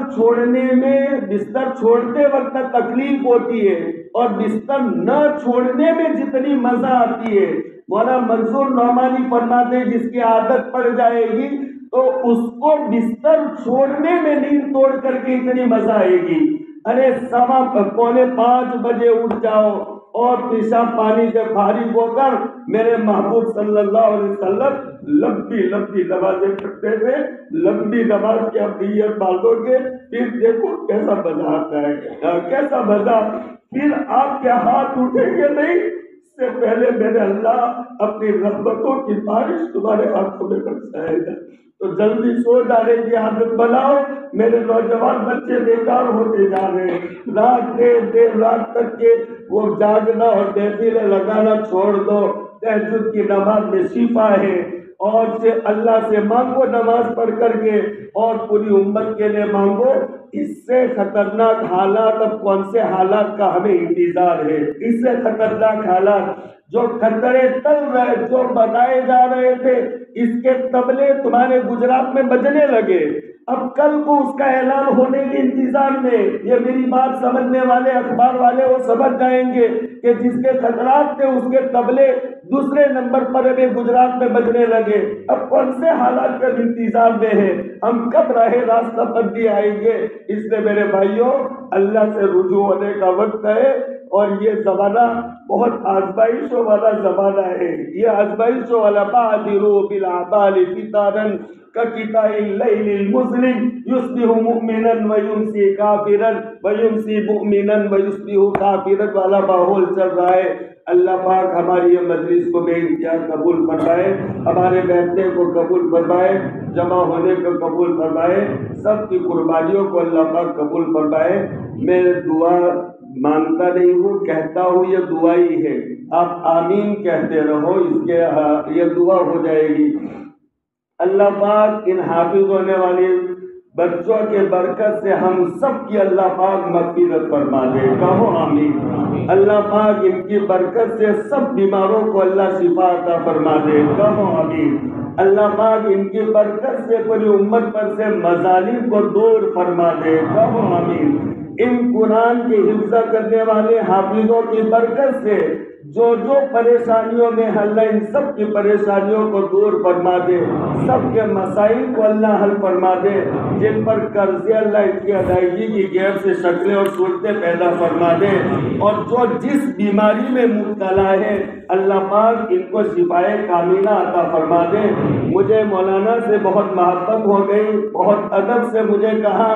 [SPEAKER 2] چھوڑتے وقت تکلیف ہوتی ہے، اور بستر نہ چھوڑنے میں جتنی مزہ آتی ہے، مولانا منصور نعمانی فرماتے جس کی عادت پڑ جائے گی تو اس کو بستر چھوڑنے میں نیند توڑ کر کے اتنی مزہ آئے گی۔ ارے 4:45 بجے اٹھ جاؤ، اور پیشاب پانی سے فارغ ہو کر میرے محبوب صلی اللہ علیہ وسلم لمبی نمازیں پڑھتے تھے، لمبی نماز کی آپ نیت باندھو گے، پھر دیکھو کیسا مزہ آتا ہے، کیسا مزہ، پھر آپ کے ہاتھ اٹھیں گے نہیں، اس سے پہلے میرے اللہ اپنی رحمتوں کی بارش تمہارے ہاتھوں میں برسائے گا۔ تو جلدی سو جانے کی عادت بناؤ، میرے نوجوان بچے بیکار ہوتے جا رہے ہیں، رات دیر رات تک کے وہ جاگنا اور محفلیں لگانا چھوڑ دو۔ تہجد کی نماز میں شفا ہے، اور سے اللہ سے مانگو نماز پڑھ کر کے، اور پوری امت کے لیے مانگو۔ اس سے خطرناک حالات اب کون سے حالات کا ہمیں انتظار ہے، اس سے خطرناک حالات جو خطرے ٹل رہے، جو بتائے جا رہے تھے، اس کے طبلے تمہارے گجرات میں بجنے لگے، اب کل کو اس کا اعلان ہونے کے انتظار میں، یہ میری بات سمجھنے والے اخبار والے وہ سمجھ جائیں گے کہ جس کے خطرات تھے اس کے طبلے دوسرے نمبر پر ابھی گجرات میں بجنے لگے۔ اب کون سے حالات کا انتظار میں ہے، ہم کب راہ راستہ پر بھی آئیں گے؟ اس لیے میرے بھائیوں، اللہ سے رجوع ہونے کا وقت ہے، اور یہ زمانہ بہت آزمائشوں والا زمانہ ہے. یہ آزمائشوں والا بادروا بالاعمال فتانا كقطع الليل المظلم يصبح مؤمنا ويمسي كافرا ويمسي مؤمنا ويصبح كافرا والا ماحول چل رہا ہے. اللہ پاک ہماری یہ مجلس کو بے انتہا قبول فرمائے، ہمارے بیٹھنے کو قبول فرمائے، جمع ہونے کو قبول فرمائے، سب کی قربانیوں کو اللہ پاک قبول فرمائے. میں دعا مانگتا نہیں ہوں، کہتا ہوں، یہ دعا ہی ہے. آپ آمین کہتے رہو، اس کے یہ دعا ہو جائے گی. اللہ پاک ان حافظ ہونے والی بچوں کے برکت سے ہم سب کی اللہ پاک مغفرت فرما دے. کہو آمین. اللہ پاک ان کی برکت سے سب بیماروں کو اللہ شفا عطا فرما دے. کہو آمین. اللہ پاک ان کی برکت سے پوری امت پر سے مظالم کو دور فرما دے. کہو آمین. ان قرآن کی حفظ کرنے والے حافظوں کی برکت سے جو پریشانیوں میں اللہ ان سب کی پریشانیوں کو دور فرما دے، سب کے مسائل کو اللہ حل فرما دے. جن پر قرضے اللہ ان کی ادائیگی کی غیر سے شکلیں اور صورتیں پیدا فرما دے، اور جو جس بیماری میں مبتلا ہے اللہ پاک ان کو شفائے کاملہ عطا فرما دے. مجھے مولانا سے بہت محبت ہو گئی، بہت ادب سے مجھے کہا.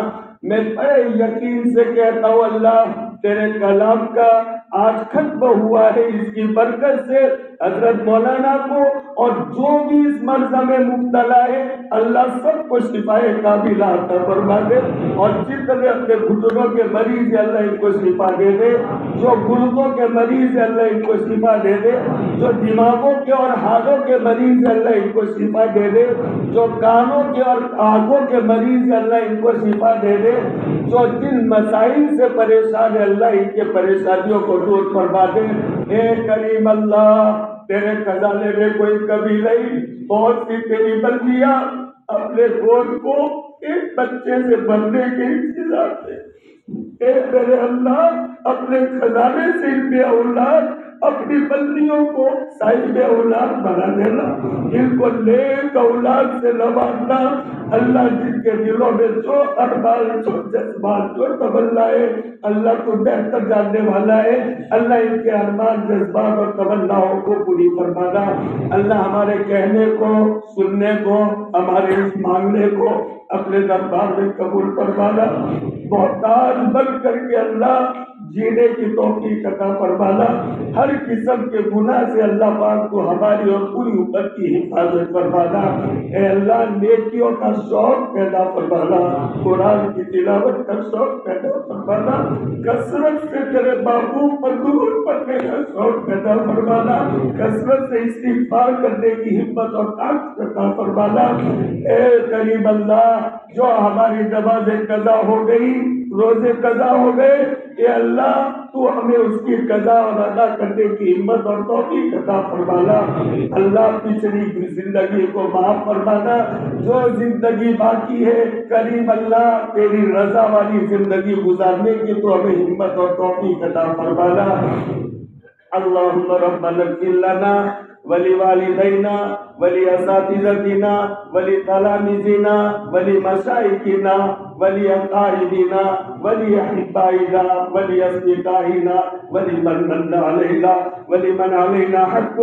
[SPEAKER 2] میں بڑے یقین سے کہتا ہوں اللہ تیرے کلام کا آج ختم ہوا ہے، اس کی برکت سے حضرت مولانا کو اور جو بھی اس مرض میں مبتلا ہے اللہ سب کو شفائے کاملہ عطا فرما دے. اور جتنے اپنے گھٹنوں کے مریض ہیں اللہ ان کو شفا دے دے، جو گردوں کے مریض ہیں اللہ ان کو شفا دے دے، جو دماغوں کے اور ہاتھوں کے مریض ہیں اللہ ان کو شفا دے دے، جو کانوں کے اور آنکھوں کے مریض ہیں اللہ ان کو شفا دے دے، جو جن مسائل سے پریشان ہے اللہ ان کے پریشانیوں کو دور فرما دے. اے کریم اللہ تیرے خزانے میں کوئی کمی نہیں. بہت سی تیری بندیاں اپنے گود کو ایک بچے سے بھرنے کے انتظار سے، اے میرے اللہ اپنے خزانے سے ان بے اولاد اپنی بندیوں کو صاحب اولاد بنا دینا، ان کو نیک اولاد سے نوازنا. اللہ جن کے دلوں میں جو ارمان، جو جذبات، جو تمنائیں اللہ تو بہتر جاننے والا ہے، اللہ ان کے ارمان، جذبات اور تمناؤں کو پوری فرمانا. اللہ ہمارے کہنے کو، سننے کو، ہمارے اس مانگنے کو اپنے دربار میں قبول فرمانا. محتاج بن کر کے اللہ جینے کی توفیق عطا فرمانا. ہر قسم کے گناہ سے اللہ پاک کو ہماری اور پوری امت کی حفاظت فرمانا. اے اللہ نیکیوں کا شوق پیدا فرمانا، قرآن کی تلاوت کا شوق پیدا فرمانا، کثرت سے تیرے محبوب پر درود پڑھنے کا شوق پیدا فرمانا، کثرت سے استغفار کرنے کی ہمت اور طاقت عطا فرمانا. اے کریم اللہ جو ہماری نمازیں قضا ہو گئی، روزے قضا ہو گئے، اے اللہ تو ہمیں اس کی قضا اور ادا کرنے کی ہمت اور توفیق عطا فرمانا. اللہ پچھلی زندگی کو معاف فرمانا. جو زندگی باقی ہے کریم اللہ تیری رضا والی زندگی گزارنے کی تو ہمیں ہمت اور توفیق عطا فرمانا. اللہم ربنا اغفر لنا ولوالدینا ولاساتذتنا ولتلامذنا ولمشائخنا ولأقاربنا ولأحبائنا ولأصدقائنا ولمن من علينا ولمن علينا حق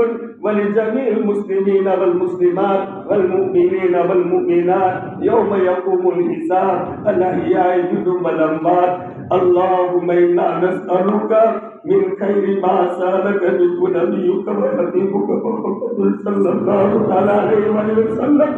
[SPEAKER 2] ولجميع المسلمين والمسلمات والمؤمنين والمؤمنات يوم يقوم الحساب الأحياء منهم والأموات. اللهم إنا نسألك من خير ما سألك منه نبيك وحبيبك محمد صلى الله عليه وسلم،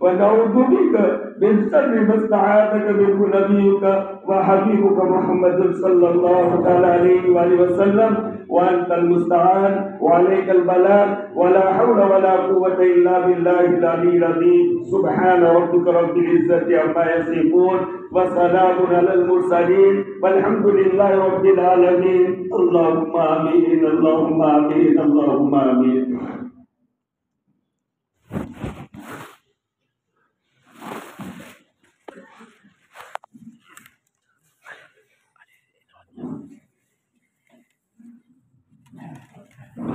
[SPEAKER 2] ونعوذ بك من شر ما استعاذك منه نبيك وحبيبك محمد صلى الله عليه وسلم. وأنت المستعان وعليك البلاغ ولا حول ولا قوة إلا بالله العلي العظيم. سبحان ربك رب العزة عما يصفون وسلام على المرسلين والحمد لله رب العالمين. اللهم آمين اللهم آمين اللهم آمين.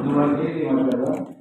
[SPEAKER 3] دعا کے لیے